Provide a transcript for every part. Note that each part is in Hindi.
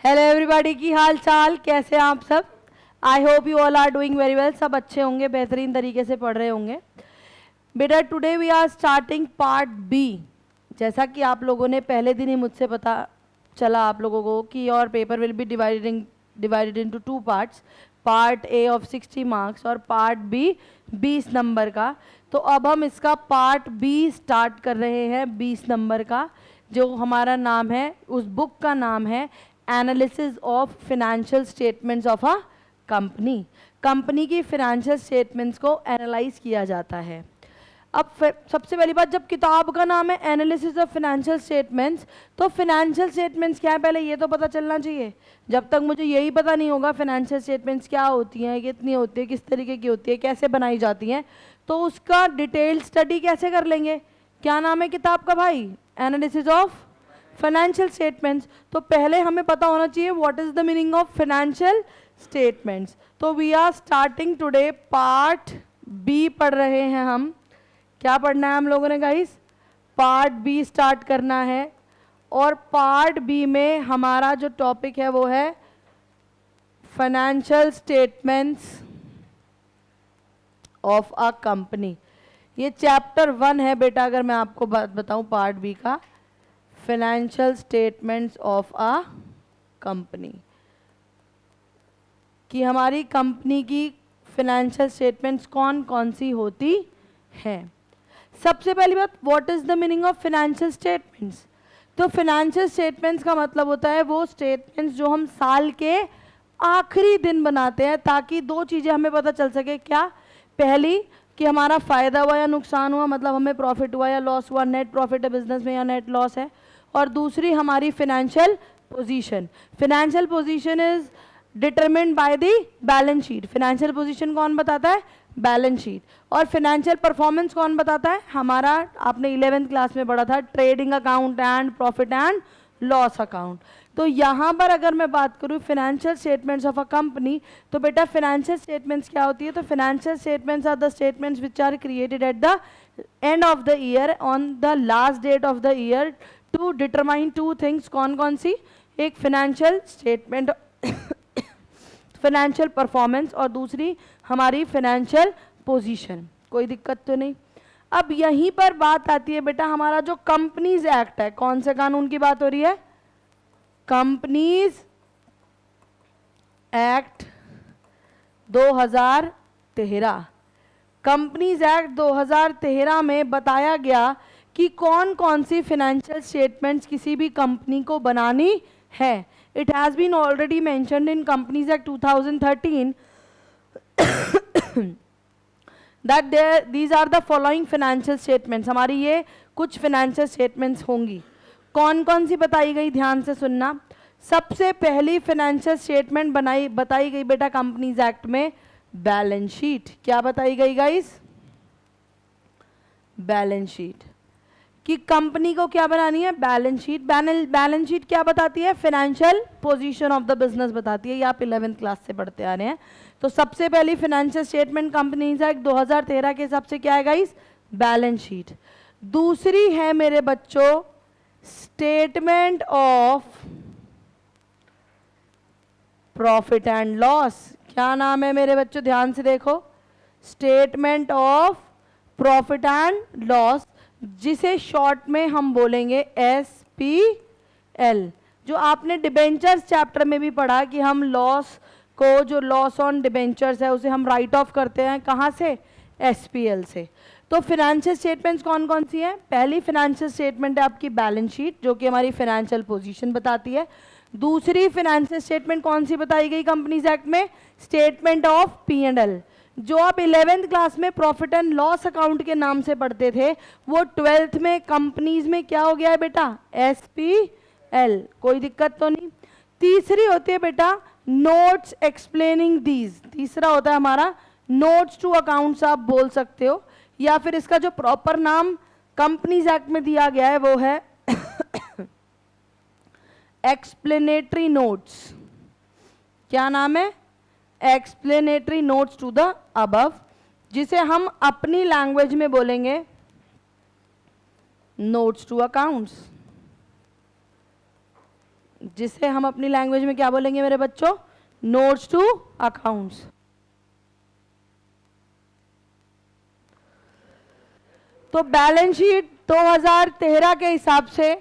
हेलो एवरीबॉडी, की हाल चाल, कैसे हैं आप सब। I hope you all are doing very well. सब अच्छे होंगे, बेहतरीन तरीके से पढ़ रहे होंगे। बेटा today we are starting part B. जैसा कि आप लोगों ने पहले दिन ही मुझसे पता चला आप लोगों को कि your paper will be divided into two parts, part A of 60 marks और पार्ट बी 20 नंबर का। तो अब हम इसका पार्ट बी स्टार्ट कर रहे हैं 20 नंबर का, जो हमारा नाम है, उस बुक का नाम है analysis of financial statements of a company. Company की फिनेंशियल स्टेटमेंट्स को एनालाइज किया जाता है। अब सबसे पहली बात, जब किताब का नाम है एनालिसिस ऑफ फिनेंशियल स्टेटमेंट्स, तो फिनेंशियल स्टेटमेंट्स क्या है पहले ये तो पता चलना चाहिए। जब तक मुझे यही पता नहीं होगा फिनेंशियल स्टेटमेंट्स क्या होती हैं, कितनी होती है, किस तरीके की होती है, कैसे बनाई जाती हैं, तो उसका डिटेल स्टडी कैसे कर लेंगे। क्या नाम है किताब का भाई? Analysis of financial statements. तो पहले हमें पता होना चाहिए what is the meaning of financial statements. तो we are starting today part B पढ़ रहे हैं हम। क्या पढ़ना है हम लोगों ने गाइस? पार्ट बी स्टार्ट करना है। और पार्ट बी में हमारा जो टॉपिक है वो है financial statements of a company. ये चैप्टर 1 है बेटा, अगर मैं आपको बात बताऊं पार्ट बी का, financial statements of a company, कि हमारी कंपनी की फाइनेंशियल स्टेटमेंट्स कौन कौन सी होती हैं। सबसे पहली बात, what is the meaning of financial statements. तो फाइनेंशियल स्टेटमेंट्स का मतलब होता है वो स्टेटमेंट्स जो हम साल के आखिरी दिन बनाते हैं, ताकि दो चीज़ें हमें पता चल सके। क्या? पहली कि हमारा फ़ायदा हुआ या नुकसान हुआ, मतलब हमें प्रॉफिट हुआ या लॉस हुआ, नेट प्रॉफिट है बिजनेस में या नेट लॉस है। और दूसरी हमारी financial position. Financial position is determined by the balance sheet. Financial position कौन बताता है? Balance sheet. और फाइनेंशियल परफॉर्मेंस कौन बताता है? हमारा, आपने 11th क्लास में पढ़ा था, trading account and profit and loss account. तो यहाँ पर अगर मैं बात करूँ financial statements of a company, तो बेटा फाइनेंशियल स्टेटमेंट्स क्या होती है? तो financial statements are the statements which are created at the end of the year on the last date of the year to determine two things. कौन कौन सी? एक फाइनेंशियल स्टेटमेंट, फाइनेंशियल परफॉर्मेंस, और दूसरी हमारी फाइनेंशियल पोजीशन। कोई दिक्कत तो नहीं। अब यहीं पर बात आती है बेटा, हमारा जो कंपनीज एक्ट है, कौन से कानून की बात हो रही है? Companies Act 2013। कंपनीज एक्ट 2013 में बताया गया कि कौन कौन सी फाइनेंशियल स्टेटमेंट्स किसी भी कंपनी को बनानी है। It has been already mentioned in Companies Act 2013 that these are the following financial statements. हमारी ये कुछ फाइनेंशियल स्टेटमेंट्स होंगी। कौन कौन सी बताई गई, ध्यान से सुनना। सबसे पहली फाइनेंशियल स्टेटमेंट बताई गई बेटा कंपनीज एक्ट में बैलेंस शीट। क्या बताई गई गाइस? Balance sheet. कि कंपनी को क्या बनानी है? Balance sheet. बैलेंस शीट क्या बताती है? Financial position of the business बताती है। ये आप 11th क्लास से पढ़ते आ रहे हैं। तो सबसे पहली फाइनेंशियल स्टेटमेंट कंपनीज एक्ट 2013 के हिसाब से क्या है गाइस? Balance sheet. दूसरी है मेरे बच्चों statement of profit and loss. क्या नाम है मेरे बच्चों? ध्यान से देखो, statement of profit and loss, जिसे शॉर्ट में हम बोलेंगे SPL। जो आपने डिबेंचर्स चैप्टर में भी पढ़ा कि हम लॉस को, जो लॉस ऑन डिबेंचर्स है, उसे हम राइट ऑफ करते हैं कहाँ से? SPL से। तो फाइनेंशियल स्टेटमेंट्स कौन कौन सी हैं? पहली फाइनेंशियल स्टेटमेंट है आपकी बैलेंस शीट, जो कि हमारी फाइनेंशियल पोजीशन बताती है। दूसरी फाइनेंशियल स्टेटमेंट कौन सी बताई गई कंपनीज एक्ट में? Statement of P&L। जो आप 11th क्लास में प्रॉफिट एंड लॉस अकाउंट के नाम से पढ़ते थे, वो 12th में कंपनीज में क्या हो गया है बेटा? SPL। कोई दिक्कत तो नहीं। तीसरी होती है बेटा नोट्स एक्सप्लेनिंग दीज। तीसरा होता है हमारा नोट्स टू अकाउंट्स, आप बोल सकते हो, या फिर इसका जो प्रॉपर नाम कंपनीज एक्ट में दिया गया है वो है एक्सप्लेनेटरी नोट्स। क्या नाम है? Explanatory notes to the above, जिसे हम अपनी लैंग्वेज में बोलेंगे नोट्स टू अकाउंट्स। जिसे हम अपनी लैंग्वेज में क्या बोलेंगे मेरे बच्चों, नोट्स टू अकाउंट्स। तो बैलेंस शीट 2013 के हिसाब से,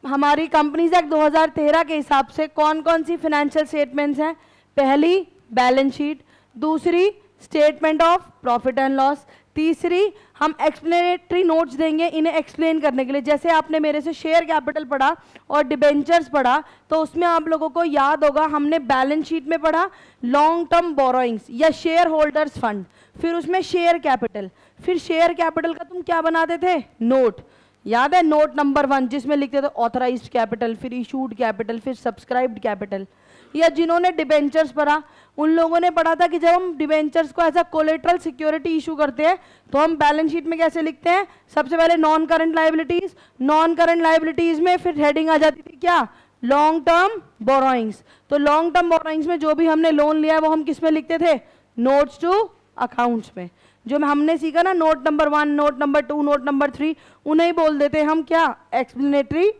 हमारी कंपनीज एक्ट 2013 के हिसाब से कौन कौन सी फाइनेंशियल स्टेटमेंट्स हैं? पहली बैलेंस शीट, दूसरी statement of profit and loss, तीसरी हम एक्सप्लेनेटरी नोट्स देंगे इन्हें एक्सप्लेन करने के लिए। जैसे आपने मेरे से शेयर कैपिटल पढ़ा और डिबेंचर्स पढ़ा, तो उसमें आप लोगों को याद होगा हमने बैलेंस शीट में पढ़ा लॉन्ग टर्म बोरोइंग्स या शेयर होल्डर्स फंड, फिर उसमें शेयर कैपिटल, फिर शेयर कैपिटल का तुम क्या बनाते थे, नोट। याद है नोट नंबर 1 जिसमें लिखते थे ऑथराइज्ड कैपिटल, फिर इशूड कैपिटल, फिर सब्सक्राइब्ड कैपिटल। या जिन्होंने डिबेंचर्स पढ़ा उन लोगों ने पढ़ा था कि जब हम डिबेंचर्स को as a collateral security issue करते हैं तो हम बैलेंस शीट में कैसे लिखते हैं, सबसे पहले non current liabilities, non current liabilities में फिर हेडिंग आ जाती थी क्या, लॉन्ग टर्म बोरोइंग्स। तो लॉन्ग टर्म बोरोइंग्स में जो भी हमने लोन लिया है वो हम किस में लिखते थे, नोट्स टू अकाउंट्स में। जो हमने सीखा ना note number 1, note number 2, note number 3, उन्हें बोल देते हम क्या, एक्सप्लेनेटरी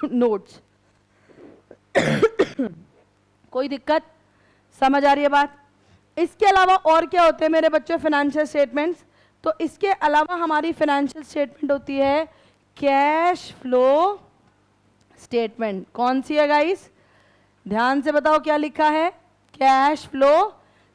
नोट्स। कोई दिक्कत, समझ आ रही है बात? इसके अलावा और क्या होते हैं मेरे बच्चों फाइनेंशियल स्टेटमेंट्स? तो इसके अलावा हमारी फाइनेंशियल स्टेटमेंट होती है कैश फ्लो स्टेटमेंट। कौन सी है गाइस, ध्यान से बताओ क्या लिखा है, कैश फ्लो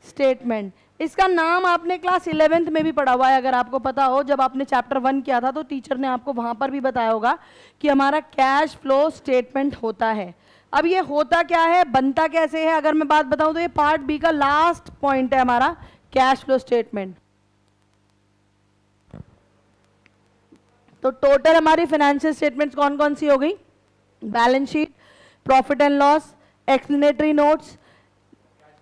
स्टेटमेंट। इसका नाम आपने क्लास 11th में भी पढ़ा हुआ है, अगर आपको पता हो, जब आपने चैप्टर 1 किया था तो टीचर ने आपको वहां पर भी बताया होगा कि हमारा कैश फ्लो स्टेटमेंट होता है। अब ये होता क्या है, बनता कैसे है, अगर मैं बात बताऊं तो ये पार्ट बी का लास्ट पॉइंट है हमारा कैश फ्लो स्टेटमेंट। तो टोटल हमारी फाइनेंशियल स्टेटमेंट्स कौन कौन सी हो गई, balance sheet, profit and loss, explanatory notes,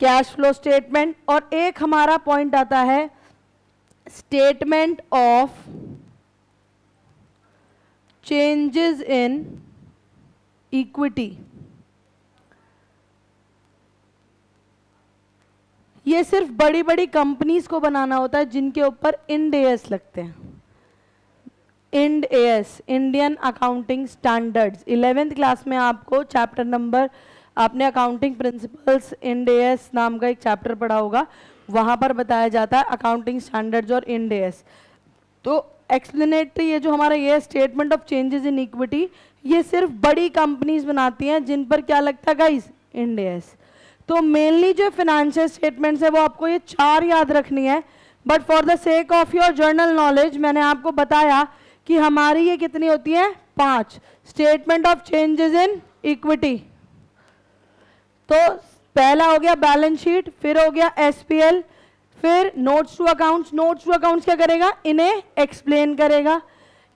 cash flow statement, और एक हमारा पॉइंट आता है statement of changes in equity. ये सिर्फ बड़ी बड़ी कंपनीज को बनाना होता है जिनके ऊपर इंड एएस लगते हैं। Ind AS, Indian accounting standards. 11th class में आपको चैप्टर नंबर, आपने अकाउंटिंग प्रिंसिपल्स इंड एएस नाम का एक चैप्टर पढ़ा होगा, वहां पर बताया जाता है अकाउंटिंग स्टैंडर्ड्स और इंड एएस। तो एक्सप्लेनेटरी, ये जो हमारा ये statement of changes in equity, ये सिर्फ बड़ी कंपनीज बनाती हैं जिन पर क्या लगता है गाइस, इंड एएस। तो मेनली जो फाइनेंशियल स्टेटमेंट्स है वो आपको ये 4 याद रखनी है, but for the sake of your general knowledge मैंने आपको बताया कि हमारी ये कितनी होती है, 5। Statement of changes in equity, तो पहला हो गया बैलेंस शीट, फिर हो गया एसपीएल, फिर notes to accounts. Notes to accounts क्या करेगा, इन्हें एक्सप्लेन करेगा।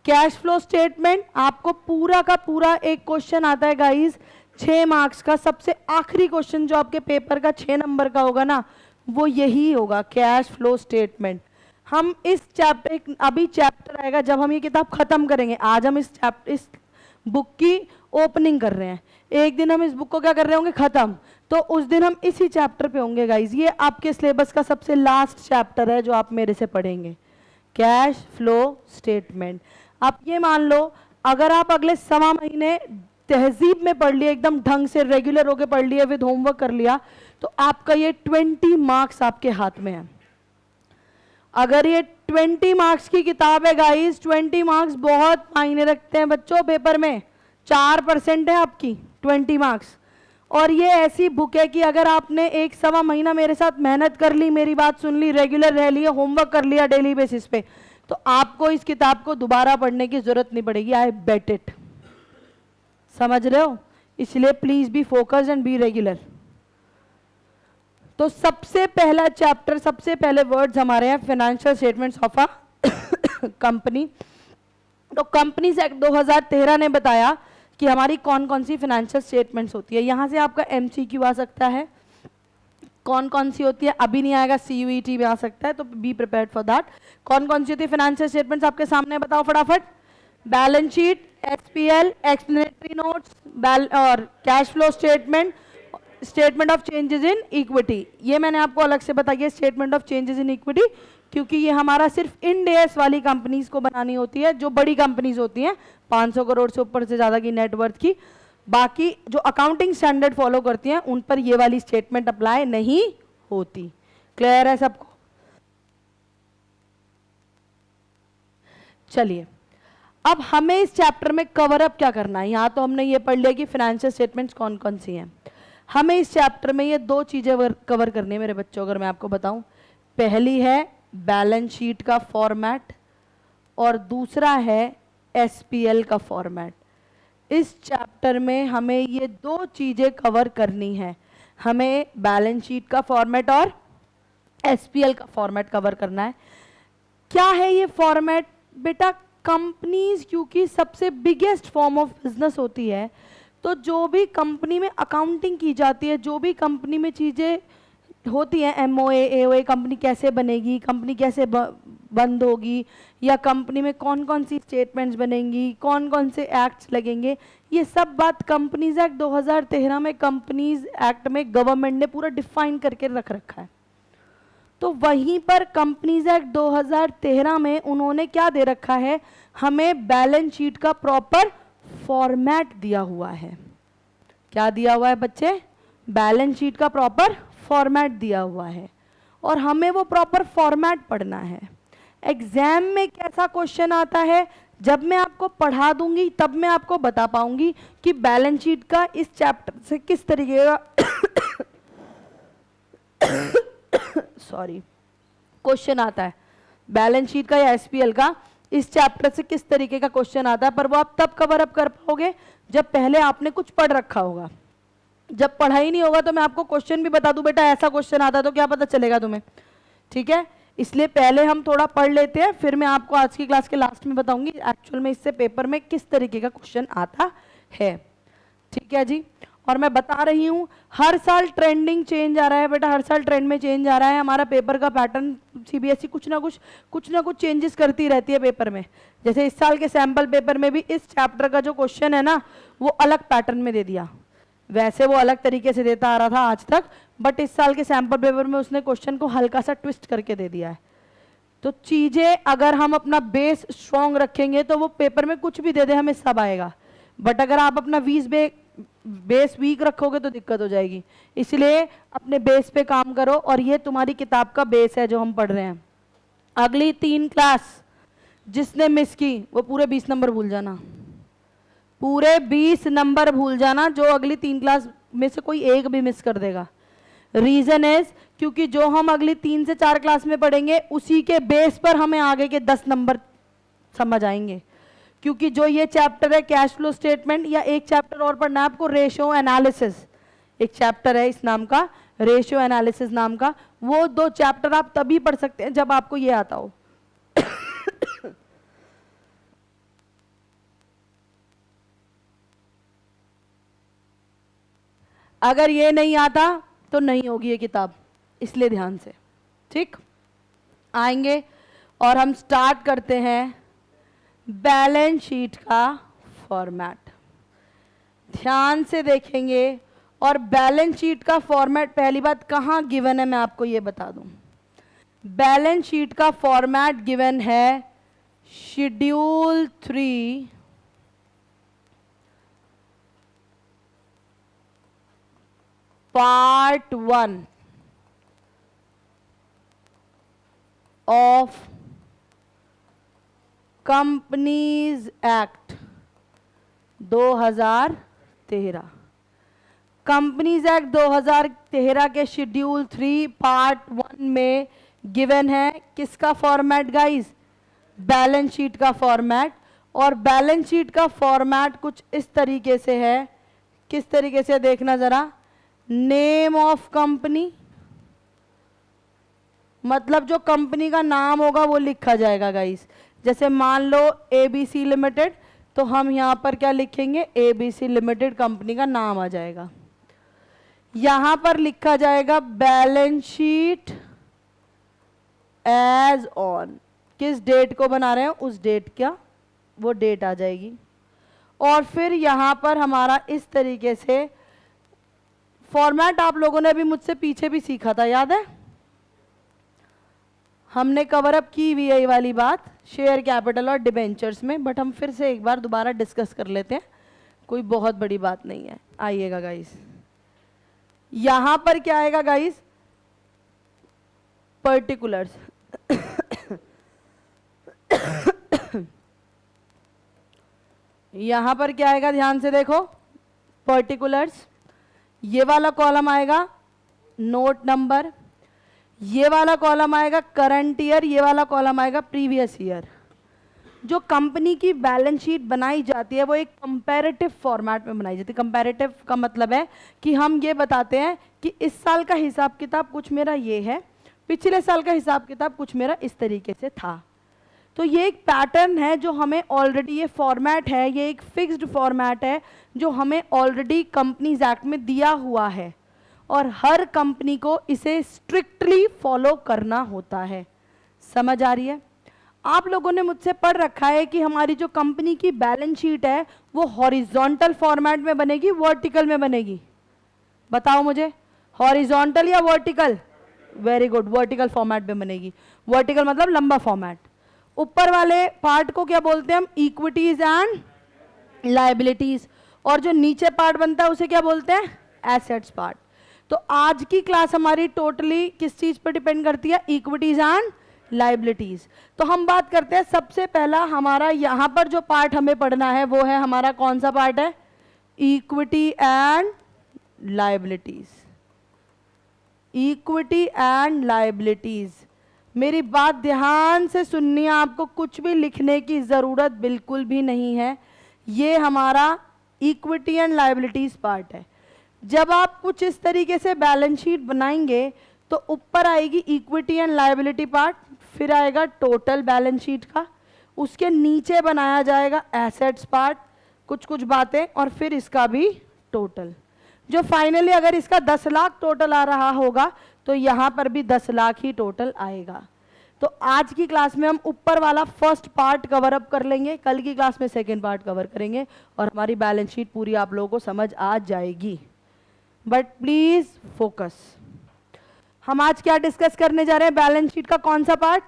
कैश फ्लो स्टेटमेंट, आपको पूरा का पूरा एक क्वेश्चन आता है गाइस 6 मार्क्स का, सबसे आखिरी क्वेश्चन जो आपके पेपर का 6 नंबर का होगा ना, वो यही होगा, कैश फ्लो स्टेटमेंट। हम इस चैप्टर, अभी चैप्टर आएगा जब हम ये किताब खत्म करेंगे, आज हम इस बुक की ओपनिंग कर रहे हैं, एक दिन हम इस बुक को क्या कर रहे होंगे, खत्म, तो उस दिन हम इसी चैप्टर पे होंगे गाइज। ये आपके सिलेबस का सबसे लास्ट चैप्टर है जो आप मेरे से पढ़ेंगे, कैश फ्लो स्टेटमेंट। आप ये मान लो अगर आप अगले 1.25 महीने तहजीब में पढ़ लिए, एकदम ढंग से रेगुलर होके पढ़ लिए, विद होमवर्क कर लिया, तो आपका ये 20 मार्क्स आपके हाथ में है। अगर ये 20 मार्क्स की किताब है गाइस, 20 मार्क्स बहुत मायने रखते हैं बच्चों पेपर में, 4% है आपकी 20 मार्क्स। और ये ऐसी बुक है कि अगर आपने 1.25 महीना मेरे साथ मेहनत कर ली, मेरी बात सुन ली, रेगुलर रह लिया, होमवर्क कर लिया डेली बेसिस पे, तो आपको इस किताब को दोबारा पढ़ने की जरूरत नहीं पड़ेगी, आई बेट इट। समझ रहे हो? इसलिए please be focused and be regular. तो सबसे पहला चैप्टर, सबसे पहले वर्ड्स हमारे हैं financial statements of a company. तो कंपनीज एक्ट 2013 ने बताया कि हमारी कौन कौन सी फाइनेंशियल स्टेटमेंट्स होती है। यहां से आपका एमसीक्यू आ सकता है, कौन कौन सी होती है, अभी नहीं आएगा, सीयूईटी में आ सकता है, तो बी प्रिपेयर्ड फॉर दैट। कौन कौन सी होती है फाइनेंशियल स्टेटमेंट्स आपके सामने, बताओ फटाफट। Balance sheet, SPL, explanatory notes और cash flow statement, statement of changes in equity. ये मैंने आपको अलग से बताया statement of changes in equity, क्योंकि ये हमारा सिर्फ इंड एएस वाली कंपनीज को बनानी होती है, जो बड़ी कंपनीज होती हैं 500 करोड़ से ऊपर से ज़्यादा की नेटवर्थ की। बाकी जो अकाउंटिंग स्टैंडर्ड फॉलो करती हैं उन पर ये वाली स्टेटमेंट अप्लाई नहीं होती। क्लियर है सबको? चलिए, अब हमें इस चैप्टर में कवर अप क्या करना है। यहां तो हमने ये पढ़ लिया कि फाइनेंशियल स्टेटमेंट्स कौन कौन सी हैं। हमें इस चैप्टर में ये दो चीजें कवर करनी है मेरे बच्चों, अगर मैं आपको बताऊं। पहली है बैलेंस शीट का फॉर्मेट और दूसरा है एसपीएल का फॉर्मेट। इस चैप्टर में हमें ये दो चीजें कवर करनी है। हमें बैलेंस शीट का फॉर्मेट और एसपीएल का फॉर्मेट कवर करना है। क्या है ये फॉर्मेट? बेटा, कंपनीज क्योंकि सबसे बिगेस्ट फॉर्म ऑफ बिजनेस होती है, तो जो भी कंपनी में अकाउंटिंग की जाती है, जो भी कंपनी में चीज़ें होती हैं, एमओए एओए, कंपनी कैसे बनेगी, कंपनी कैसे बंद होगी, या कंपनी में कौन कौन सी स्टेटमेंट्स बनेंगी, कौन कौन से एक्ट्स लगेंगे, ये सब बात कंपनीज एक्ट 2013 में, कंपनीज एक्ट में गवर्नमेंट ने पूरा डिफाइन करके रख रखा है। तो वहीं पर कंपनीज एक्ट 2013 में उन्होंने क्या दे रखा है, हमें बैलेंस शीट का प्रॉपर फॉर्मेट दिया हुआ है। क्या दिया हुआ है बच्चे? बैलेंस शीट का प्रॉपर फॉर्मेट दिया हुआ है, और हमें वो प्रॉपर फॉर्मेट पढ़ना है। एग्जाम में कैसा क्वेश्चन आता है, जब मैं आपको पढ़ा दूंगी तब मैं आपको बता पाऊंगी कि बैलेंस शीट का इस चैप्टर से किस तरीके का सॉरी क्वेश्चन आता है। बैलेंस शीट का या एसपीएल का इस चैप्टर से किस तरीके का क्वेश्चन आता है, पर वो आप तब कवर अप कर पाओगे जब पहले आपने कुछ पढ़ रखा होगा। जब पढ़ा ही नहीं होगा तो मैं आपको क्वेश्चन भी बता दूं, बेटा ऐसा क्वेश्चन आता है, तो क्या पता चलेगा तुम्हें? ठीक है, इसलिए पहले हम थोड़ा पढ़ लेते हैं, फिर मैं आपको आज की क्लास के लास्ट में बताऊंगी एक्चुअल में इससे पेपर में किस तरीके का क्वेश्चन आता है। ठीक है जी, और मैं बता रही हूँ हर साल ट्रेंडिंग चेंज आ रहा है बेटा, हर साल ट्रेंड में चेंज आ रहा है। हमारा पेपर का पैटर्न सीबीएसई कुछ ना कुछ चेंजेस करती रहती है पेपर में। जैसे इस साल के सैंपल पेपर में भी इस चैप्टर का जो क्वेश्चन है ना, वो अलग पैटर्न में दे दिया। वैसे वो अलग तरीके से देता आ रहा था आज तक, बट इस साल के सैंपल पेपर में उसने क्वेश्चन को हल्का सा ट्विस्ट करके दे दिया है। तो चीजें अगर हम अपना बेस स्ट्रॉन्ग रखेंगे तो वो पेपर में कुछ भी दे दे हमें सब आएगा, बट अगर आप अपना बेस वीक रखोगे तो दिक्कत हो जाएगी। इसलिए अपने बेस पे काम करो, और ये तुम्हारी किताब का बेस है जो हम पढ़ रहे हैं। अगली 3 क्लास जिसने मिस की वो पूरे 20 नंबर भूल जाना, पूरे 20 नंबर भूल जाना। जो अगली 3 क्लास में से कोई एक भी मिस कर देगा, रीजन इज क्योंकि जो हम अगली 3 से 4 क्लास में पढ़ेंगे उसी के बेस पर हमें आगे के 10 नंबर समझ आएंगे। क्योंकि जो ये चैप्टर है कैश फ्लो स्टेटमेंट, या एक चैप्टर और पढ़ना है आपको रेशियो एनालिसिस, एक चैप्टर है इस नाम का, रेशियो एनालिसिस नाम का। वो 2 चैप्टर आप तभी पढ़ सकते हैं जब आपको ये आता हो। अगर ये नहीं आता तो नहीं होगी ये किताब, इसलिए ध्यान से। ठीक, आएंगे और हम स्टार्ट करते हैं बैलेंस शीट का फॉर्मेट। ध्यान से देखेंगे, और बैलेंस शीट का फॉर्मेट पहली बात कहाँ गिवन है मैं आपको ये बता दूं। बैलेंस शीट का फॉर्मेट गिवन है schedule 3 part 1 of companies Act 2013। Companies Act 2013 के शेड्यूल 3 पार्ट 1 में गिवन है किसका फॉर्मेट गाइस? बैलेंस शीट का फॉर्मेट। और बैलेंस शीट का फॉर्मेट कुछ इस तरीके से है, किस तरीके से देखना जरा। नेम ऑफ कंपनी, मतलब जो कंपनी का नाम होगा वो लिखा जाएगा गाइस। जैसे मान लो एबीसी लिमिटेड, तो हम यहां पर क्या लिखेंगे? एबीसी लिमिटेड कंपनी का नाम आ जाएगा। यहां पर लिखा जाएगा बैलेंस शीट एज ऑन, किस डेट को बना रहे हैं उस डेट का वो डेट आ जाएगी। और फिर यहां पर हमारा इस तरीके से फॉर्मेट आप लोगों ने अभी मुझसे पीछे भी सीखा था, याद है? हमने कवर अप की हुई है ये वाली बात शेयर कैपिटल और डिबेंचर्स में, बट हम फिर से एक बार दोबारा डिस्कस कर लेते हैं कोई बहुत बड़ी बात नहीं है। आइएगा गाइस, यहां पर क्या आएगा गाइस? पर्टिकुलर्स। यहां पर क्या आएगा? ध्यान से देखो, पर्टिकुलर्स। ये वाला कॉलम आएगा नोट नंबर, ये वाला कॉलम आएगा करंट ईयर, ये वाला कॉलम आएगा प्रीवियस ईयर। जो कंपनी की बैलेंस शीट बनाई जाती है वो एक कंपैरेटिव फॉर्मेट में बनाई जाती है। कंपैरेटिव का मतलब है कि हम ये बताते हैं कि इस साल का हिसाब किताब कुछ मेरा ये है, पिछले साल का हिसाब किताब कुछ मेरा इस तरीके से था। तो ये एक पैटर्न है जो हमें ऑलरेडी, ये फॉर्मेट है, ये एक फिक्स्ड फॉर्मेट है जो हमें ऑलरेडी कंपनीज एक्ट में दिया हुआ है और हर कंपनी को इसे स्ट्रिक्टली फॉलो करना होता है। समझ आ रही है? आप लोगों ने मुझसे पढ़ रखा है कि हमारी जो कंपनी की बैलेंस शीट है वो हॉरिजॉन्टल फॉर्मेट में बनेगी, वर्टिकल में बनेगी? बताओ मुझे, हॉरिजॉन्टल या vertical? Very good, vertical format में बनेगी। वर्टिकल मतलब लंबा फॉर्मेट। ऊपर वाले पार्ट को क्या बोलते हैं हम? Equities and liabilities. और जो नीचे पार्ट बनता है उसे क्या बोलते हैं? Assets part. तो आज की क्लास हमारी टोटली किस चीज पर डिपेंड करती है? Equities and liabilities. तो हम बात करते हैं, सबसे पहला हमारा यहां पर जो पार्ट हमें पढ़ना है वो है हमारा कौन सा पार्ट है? Equity and liabilities. Equity and liabilities. मेरी बात ध्यान से सुननी है, आपको कुछ भी लिखने की जरूरत बिल्कुल भी नहीं है। ये हमारा इक्विटी एंड लायबिलिटीज पार्ट है। जब आप कुछ इस तरीके से बैलेंस शीट बनाएंगे तो ऊपर आएगी इक्विटी एंड लायबिलिटी पार्ट, फिर आएगा टोटल बैलेंस शीट का, उसके नीचे बनाया जाएगा एसेट्स पार्ट, कुछ कुछ बातें, और फिर इसका भी टोटल। जो फाइनली अगर इसका 10 लाख टोटल आ रहा होगा तो यहाँ पर भी 10 लाख ही टोटल आएगा। तो आज की क्लास में हम ऊपर वाला फर्स्ट पार्ट कवर अप कर लेंगे, कल की क्लास में सेकेंड पार्ट कवर करेंगे और हमारी बैलेंस शीट पूरी आप लोगों को समझ आ जाएगी। But please focus. हम आज क्या डिस्कस करने जा रहे हैं? बैलेंस शीट का कौन सा part?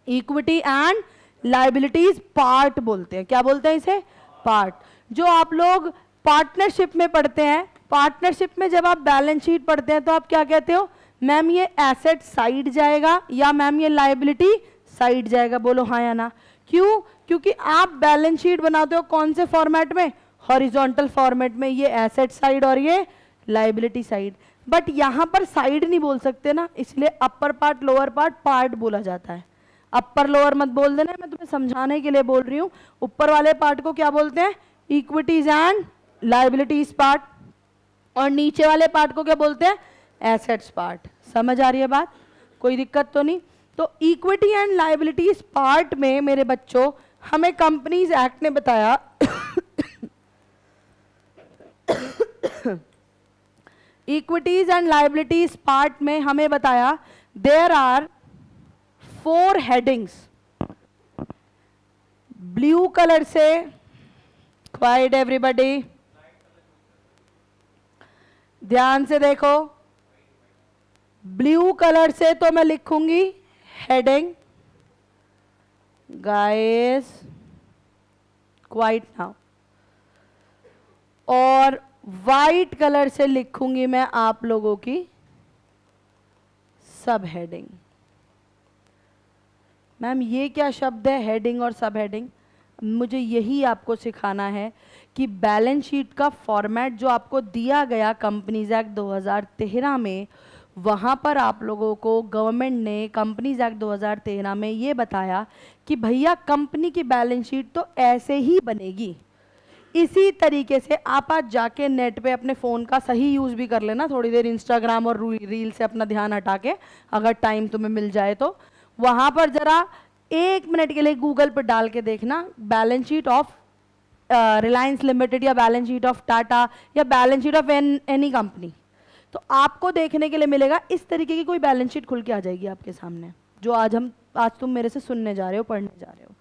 Equity and liabilities part बोलते हैं। क्या बोलते हैं इसे? पार्ट। जो आप लोग पार्टनरशिप में पढ़ते हैं, पार्टनरशिप में जब आप बैलेंस शीट पढ़ते हैं तो आप क्या कहते हो? मैम ये एसेट साइड जाएगा या मैम ये लायबिलिटी साइड जाएगा? बोलो हाँ या ना। क्यों? क्योंकि आप बैलेंस शीट बनाते हो कौन से फॉर्मेट में? हॉरिजॉन्टल फॉर्मेट में। ये एसेट साइड और ये लायबिलिटी साइड। बट यहां पर साइड नहीं बोल सकते ना, इसलिए upper part lower part part बोला जाता है। अपर लोअर मत बोल देना, मैं तुम्हें समझाने के लिए बोल रही हूं। ऊपर वाले पार्ट को क्या बोलते हैं? इक्विटीज एंड लायबिलिटीज पार्ट, और नीचे वाले पार्ट को क्या बोलते हैं? Assets part. समझ आ रही है बात? कोई दिक्कत तो नहीं? तो इक्विटी एंड लायबिलिटीज पार्ट में मेरे बच्चों हमें कंपनीज एक्ट ने बताया इक्विटीज एंड लायबिलिटीज पार्ट में हमें बताया there are 4 headings. Blue colour से, क्वाइट एवरीबॉडी, ध्यान से देखो, ब्लू कलर से तो मैं लिखूंगी हेडिंग, गाइस क्वाइट नाउ, और वाइट कलर से लिखूंगी मैं आप लोगों की सब हेडिंग। मैम ये क्या शब्द है, हेडिंग और सब हेडिंग? मुझे यही आपको सिखाना है कि बैलेंस शीट का फॉर्मेट जो आपको दिया गया कंपनीज एक्ट 2013 में, वहाँ पर आप लोगों को गवर्नमेंट ने कंपनीज एक्ट 2013 में ये बताया कि भैया कंपनी की बैलेंस शीट तो ऐसे ही बनेगी। इसी तरीके से आप आज जाके नेट पे अपने फ़ोन का सही यूज़ भी कर लेना, थोड़ी देर इंस्टाग्राम और रील से अपना ध्यान हटा के, अगर टाइम तुम्हें मिल जाए तो वहाँ पर ज़रा 1 मिनट के लिए गूगल पर डाल के देखना balance sheet of Reliance limited या बैलेंस शीट ऑफ टाटा या balance sheet of any company. तो आपको देखने के लिए मिलेगा इस तरीके की कोई बैलेंस शीट खुल के आ जाएगी आपके सामने, जो आज तुम मेरे से सुनने जा रहे हो, पढ़ने जा रहे हो,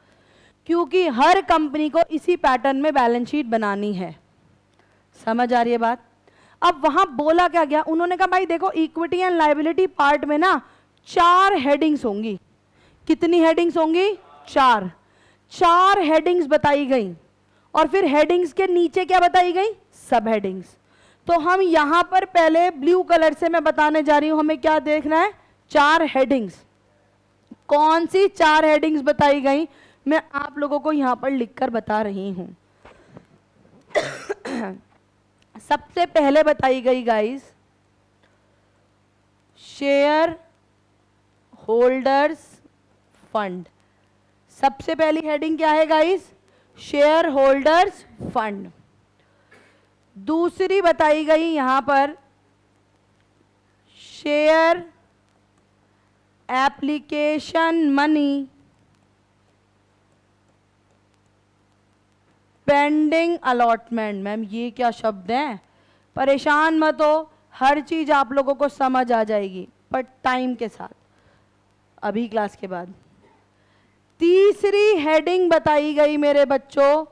क्योंकि हर कंपनी को इसी पैटर्न में बैलेंस शीट बनानी है। समझ आ रही है बात? अब वहां बोला क्या गया, उन्होंने कहा भाई देखो इक्विटी एंड लायबिलिटी पार्ट में ना 4 हेडिंग्स होंगी। कितनी हेडिंग्स होंगी? 4 हेडिंग्स बताई गई, और फिर हेडिंग्स के नीचे क्या बताई गई, सब हेडिंग्स। तो हम यहां पर पहले ब्लू कलर से मैं बताने जा रही हूं, हमें क्या देखना है, 4 हेडिंग्स। कौन सी 4 हेडिंग्स बताई गई, मैं आप लोगों को यहां पर लिखकर बता रही हूं। सबसे पहले बताई गई गाइस, शेयर होल्डर्स फंड। सबसे पहली हेडिंग क्या है गाइस, शेयर होल्डर्स फंड। दूसरी बताई गई यहां पर share application money pending allotment. Ma'am ये क्या शब्द हैं, परेशान मत हो, हर चीज आप लोगों को समझ आ जाएगी, पर टाइम के साथ, अभी क्लास के बाद। तीसरी हेडिंग बताई गई मेरे बच्चों,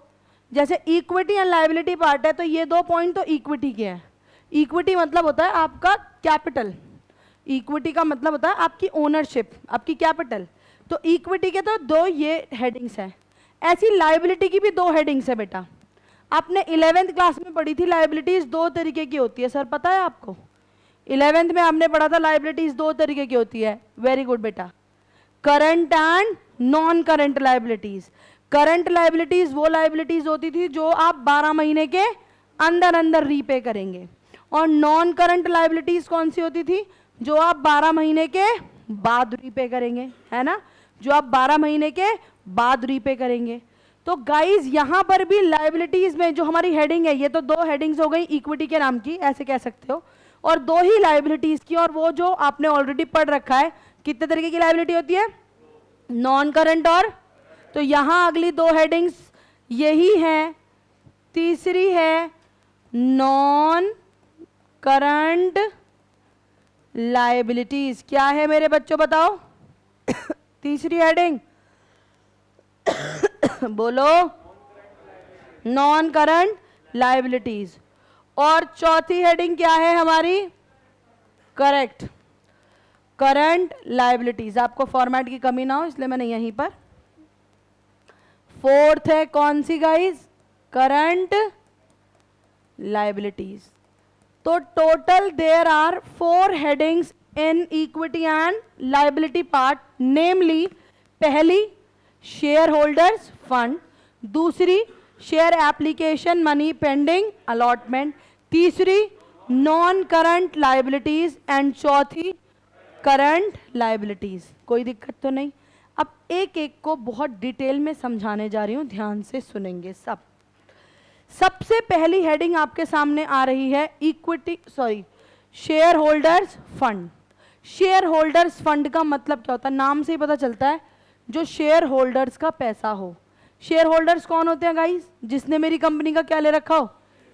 जैसे इक्विटी एंड लायबिलिटी पार्ट है, तो ये 2 पॉइंट तो इक्विटी के हैं। इक्विटी मतलब होता है आपका कैपिटल, इक्विटी का मतलब होता है आपकी ओनरशिप, आपकी कैपिटल। तो इक्विटी के तो 2 ये हेडिंग्स हैं। ऐसी लायबिलिटी की भी 2 हेडिंग्स है बेटा। आपने 11th क्लास में पढ़ी थी लायबिलिटीज 2 तरीके की होती है, सर पता है आपको? 11th में हमने पढ़ा था लायबिलिटीज 2 तरीके की होती है। वेरी गुड बेटा, current and non current liabilities. Current liabilities वो लायबिलिटीज होती थी जो आप 12 महीने के अंदर अंदर रीपे करेंगे, और नॉन करंट लायबिलिटीज कौन सी होती थी, जो आप 12 महीने के बाद रीपे करेंगे, है ना, जो आप 12 महीने के बाद रीपे करेंगे। तो गाइज यहां पर भी लायबिलिटीज में जो हमारी हेडिंग है, ये तो 2 हेडिंग्स हो गई इक्विटी के नाम की, ऐसे कह सकते हो, और 2 ही लायबिलिटीज की, और वो जो आपने ऑलरेडी पढ़ रखा है, कितने तरीके की लायबिलिटी होती है, नॉन करंट और, तो यहां अगली 2 हेडिंग्स यही हैं। तीसरी है नॉन करंट लायबिलिटीज। क्या है मेरे बच्चों बताओ? तीसरी हेडिंग बोलो, नॉन करंट लायबिलिटीज। और चौथी हेडिंग क्या है हमारी? Correct, current liabilities. आपको फॉर्मेट की कमी ना हो इसलिए मैंने यहीं पर। फोर्थ है कौन सी गाइज? Current liabilities. तो total there are 4 headings in equity and liability part, namely पहली शेयर होल्डर्स फंड, दूसरी share application money pending allotment, तीसरी नॉन करंट लायबिलिटीज एंड चौथी करंट लायबिलिटीज। कोई दिक्कत तो नहीं? अब एक एक को बहुत डिटेल में समझाने जा रही हूं, ध्यान से सुनेंगे सब। सबसे पहली हेडिंग आपके सामने आ रही है equity share holders fund. Share holders fund का मतलब क्या होता है? नाम से ही पता चलता है, जो शेयर होल्डर्स का पैसा हो। शेयर होल्डर्स कौन होते हैं गाइस? जिसने मेरी कंपनी का क्या ले रखा हो?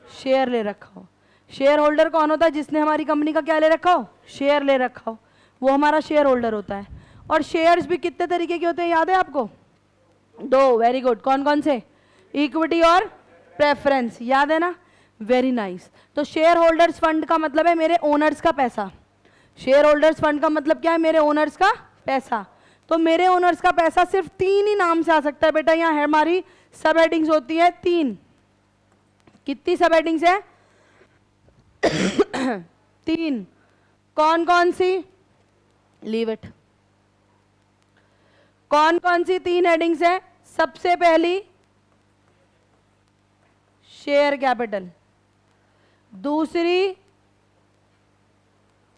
शेयर ले रखा हो। शेयर होल्डर कौन होता है? जिसने हमारी कंपनी का क्या ले रखा हो? शेयर ले रखा हो, वो हमारा शेयर होल्डर होता है। और शेयर्स भी कितने तरीके के होते हैं, याद है आपको? 2। Very good. कौन कौन से? इक्विटी और प्रेफरेंस, याद है ना? Very nice. तो शेयर होल्डर्स फंड का मतलब है मेरे ओनर्स का पैसा। शेयर होल्डर्स फंड का मतलब क्या है? मेरे ओनर्स का पैसा। तो मेरे ओनर्स का पैसा सिर्फ 3 ही नाम से आ सकता है बेटा। यहाँ है हमारी सब हेडिंग्स होती है 3। कितनी सब हेडिंग्स है? 3। कौन कौन सी? Leave it. कौन कौन सी 3 हेडिंग्स है? सबसे पहली शेयर कैपिटल, दूसरी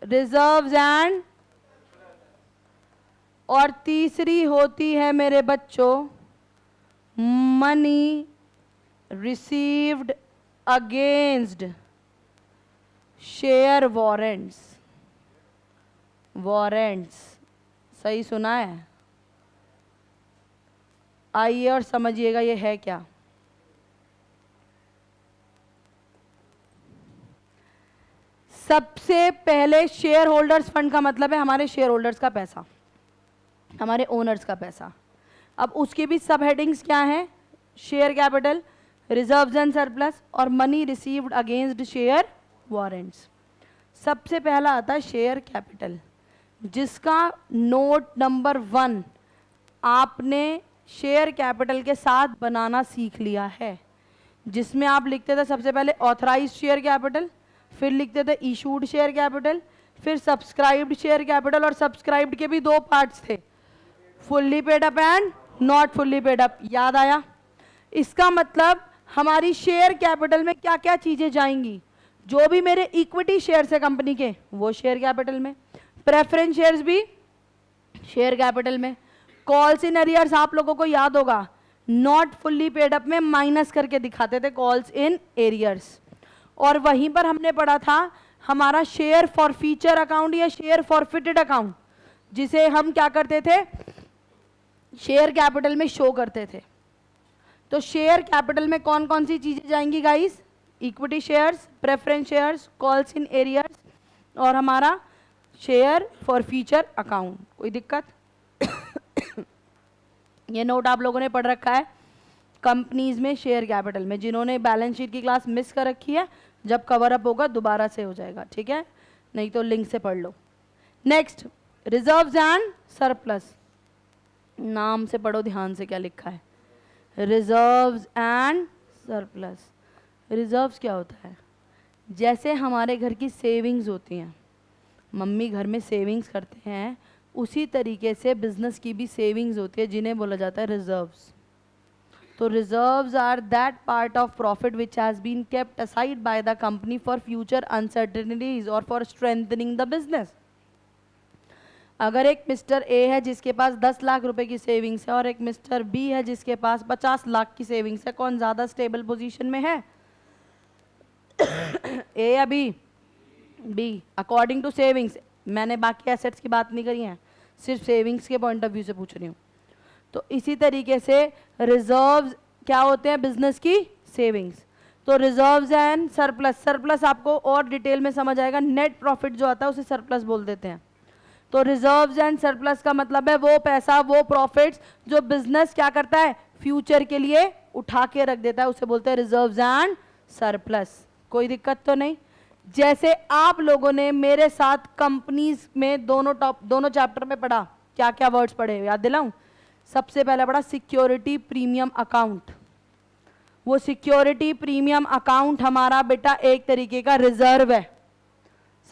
रिजर्व्स एंड, और तीसरी होती है मेरे बच्चों money received against share warrants. Warrants, सही सुना है? आइए और समझिएगा ये है क्या। सबसे पहले शेयर होल्डर्स फंड का मतलब है हमारे शेयर होल्डर्स का पैसा, हमारे ओनर्स का पैसा। अब उसकी भी सब हेडिंग्स क्या हैं? Share capital, reserves and surplus, और money received against share warrants. सबसे पहला आता है शेयर कैपिटल, जिसका नोट नंबर 1 आपने शेयर कैपिटल के साथ बनाना सीख लिया है। जिसमें आप लिखते थे सबसे पहले ऑथराइज शेयर कैपिटल, फिर लिखते थे इशूड शेयर कैपिटल, फिर सब्सक्राइब्ड शेयर कैपिटल, और सब्सक्राइब्ड के भी दो पार्ट्स थे, fully paid up and not fully paid up. याद आया? इसका मतलब हमारी शेयर कैपिटल में क्या क्या चीजें जाएंगी, जो भी मेरे इक्विटी शेयर्स है कंपनी के वो शेयर कैपिटल में, प्रेफरेंस शेयर्स भी शेयर कैपिटल में, कॉल्स इन एरियर्स आप लोगों को याद होगा नॉट फुल्ली पेड अप में माइनस करके दिखाते थे कॉल्स इन एरियर्स। और वहीं पर हमने पढ़ा था हमारा शेयर फॉर फीचर अकाउंट या शेयर फॉरफिटेड अकाउंट, जिसे हम क्या करते थे शेयर कैपिटल में शो करते थे। तो शेयर कैपिटल में कौन कौन सी चीजें जाएंगी guys? Equity shares, preference shares, calls in arrears और हमारा शेयर फॉर फ्यूचर अकाउंट। कोई दिक्कत? ये नोट आप लोगों ने पढ़ रखा है कंपनीज में शेयर कैपिटल में। जिन्होंने बैलेंस शीट की क्लास मिस कर रखी है, जब कवर अप होगा दोबारा से हो जाएगा, ठीक है? नहीं तो लिंक से पढ़ लो। Next, reserves and surplus. नाम से पढ़ो ध्यान से क्या लिखा है, रिजर्व्स एंड सरप्लस। रिजर्व्स क्या होता है? जैसे हमारे घर की सेविंग्स होती हैं, मम्मी घर में सेविंग्स करते हैं, उसी तरीके से बिजनेस की भी सेविंग्स होती है जिन्हें बोला जाता है रिजर्व्स। तो reserves are that part of profit which has been kept aside by the company for future uncertainties और फॉर स्ट्रेंथनिंग द बिजनेस। अगर एक मिस्टर ए है जिसके पास 10 लाख रुपए की सेविंग्स है और एक मिस्टर बी है जिसके पास 50 लाख की सेविंग्स है, कौन ज़्यादा स्टेबल पोजीशन में है? ए या B? B, according to savings. मैंने बाकी एसेट्स की बात नहीं करी है, सिर्फ सेविंग्स के पॉइंट ऑफ व्यू से पूछ रही हूँ। तो इसी तरीके से रिजर्व्स क्या होते हैं? बिजनेस की सेविंग्स। तो रिजर्व्स एंड सरप्लस। सरप्लस आपको और डिटेल में समझ आएगा, नेट प्रॉफिट जो आता है उसे सरप्लस बोल देते हैं। तो रिजर्व्स एंड सरप्लस का मतलब है वो पैसा, वो प्रॉफिट्स जो बिजनेस क्या करता है फ्यूचर के लिए उठा के रख देता है, उसे बोलते हैं रिजर्व्स एंड सरप्लस। कोई दिक्कत तो नहीं? जैसे आप लोगों ने मेरे साथ कंपनीज में दोनों चैप्टर में पढ़ा, क्या क्या वर्ड्स पढ़े याद दिलाऊं? सबसे पहले पढ़ा सिक्योरिटी प्रीमियम अकाउंट। वो सिक्योरिटी प्रीमियम अकाउंट हमारा बेटा एक तरीके का रिजर्व है,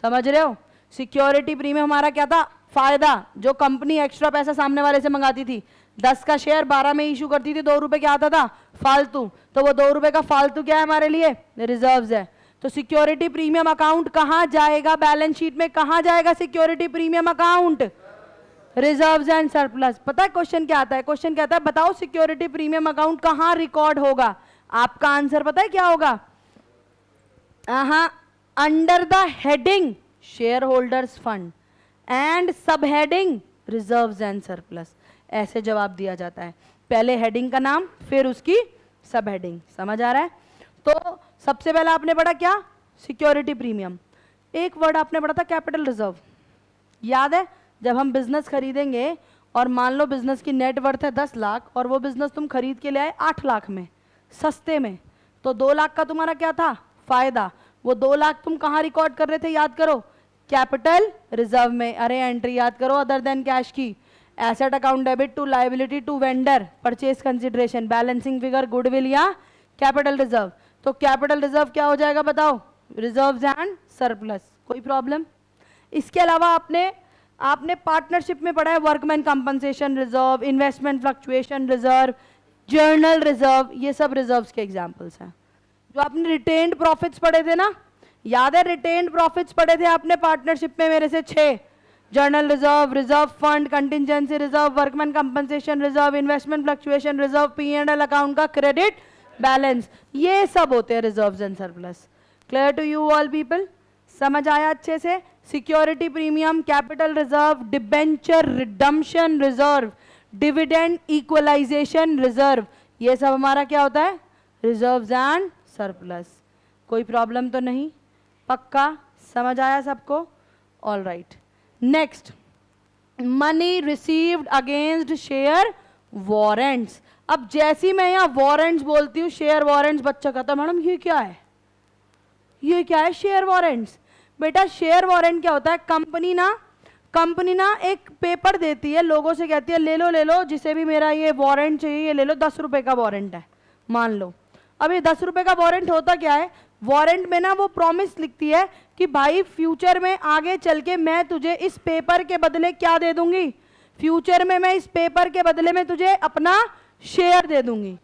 समझ रहे हो? सिक्योरिटी प्रीमियम हमारा क्या था? फायदा। जो कंपनी एक्स्ट्रा पैसा सामने वाले से मंगाती थी, 10 का शेयर 12 में इशू करती थी, 2 रुपए क्या आता था? फालतू। तो वो 2 रुपए का फालतू क्या है हमारे लिए? रिजर्व्स है। तो सिक्योरिटी प्रीमियम अकाउंट कहां जाएगा? बैलेंस शीट में कहां जाएगा security premium account? Reserves and surplus. पता है क्वेश्चन क्या आता है? क्वेश्चन कहता है बताओ सिक्योरिटी प्रीमियम अकाउंट कहां रिकॉर्ड होगा? आपका आंसर पता है क्या होगा? Under the heading share holders fund and सब हेडिंग रिजर्व्स एंड सरप्लस। ऐसे जवाब दिया जाता है, पहले हेडिंग का नाम फिर उसकी सब हेडिंग। समझ आ रहा है? तो सबसे पहले आपने पढ़ा क्या? Security premium. एक वर्ड आपने पढ़ा था कैपिटल रिजर्व, याद है? जब हम बिजनेस खरीदेंगे और मान लो बिजनेस की नेट वर्थ है 10 लाख और वो बिजनेस तुम खरीद के ले आए 8 लाख में सस्ते में, तो 2 लाख का तुम्हारा क्या था? फायदा। वो 2 लाख तुम कहाँ रिकॉर्ड कर रहे थे? याद करो, कैपिटल रिजर्व में। अरे एंट्री याद करो, अदर देन कैश की, asset account debit to liability to vendor, purchase consideration, balancing figure, goodwill या कैपिटल रिजर्व। तो कैपिटल रिजर्व क्या हो जाएगा बताओ? Reserves and surplus. कोई प्रॉब्लम? इसके अलावा आपने पार्टनरशिप में पढ़ा है workman compensation reserve, investment fluctuation reserve, general reserve. ये सब रिजर्व्स के एग्जांपल्स हैं। जो आपने रिटेन्ड प्रॉफिट्स पढ़े थे ना, याद है? रिटेन्ड प्रॉफिट्स पढ़े थे आपने पार्टनरशिप में मेरे से 6, general reserve, reserve fund, contingency reserve, workman compensation reserve, investment fluctuation reserve, P&L account का क्रेडिट बैलेंस, ये सब होते हैं reserves and surplus. Clear to you all people? समझ आया अच्छे से? Security premium, capital reserve, debenture redemption reserve, dividend equalisation reserve, ये सब हमारा क्या होता है? Reserves and surplus. कोई प्रॉब्लम तो नहीं? पक्का समझ आया सबको? All right. Next, money received against share warrants. अब जैसी मैं यहाँ वारंट्स बोलती हूँ, शेयर वारंट्स, बच्चा कहता है मैडम ये क्या है? ये क्या है शेयर वारंट्स? बेटा शेयर वारंट क्या होता है? कंपनी ना एक पेपर देती है, लोगों से कहती है ले लो जिसे भी मेरा ये वारंट चाहिए ये ले लो, 10 रुपए का वारंट है मान लो। अब ये 10 रुपए का वारंट होता क्या है, वारंट में ना वो प्रॉमिस लिखती है कि भाई फ्यूचर में आगे चल के मैं तुझे इस पेपर के बदले क्या दे दूंगी, फ्यूचर में मैं इस पेपर के बदले में तुझे अपना शेयर दे दूंगी।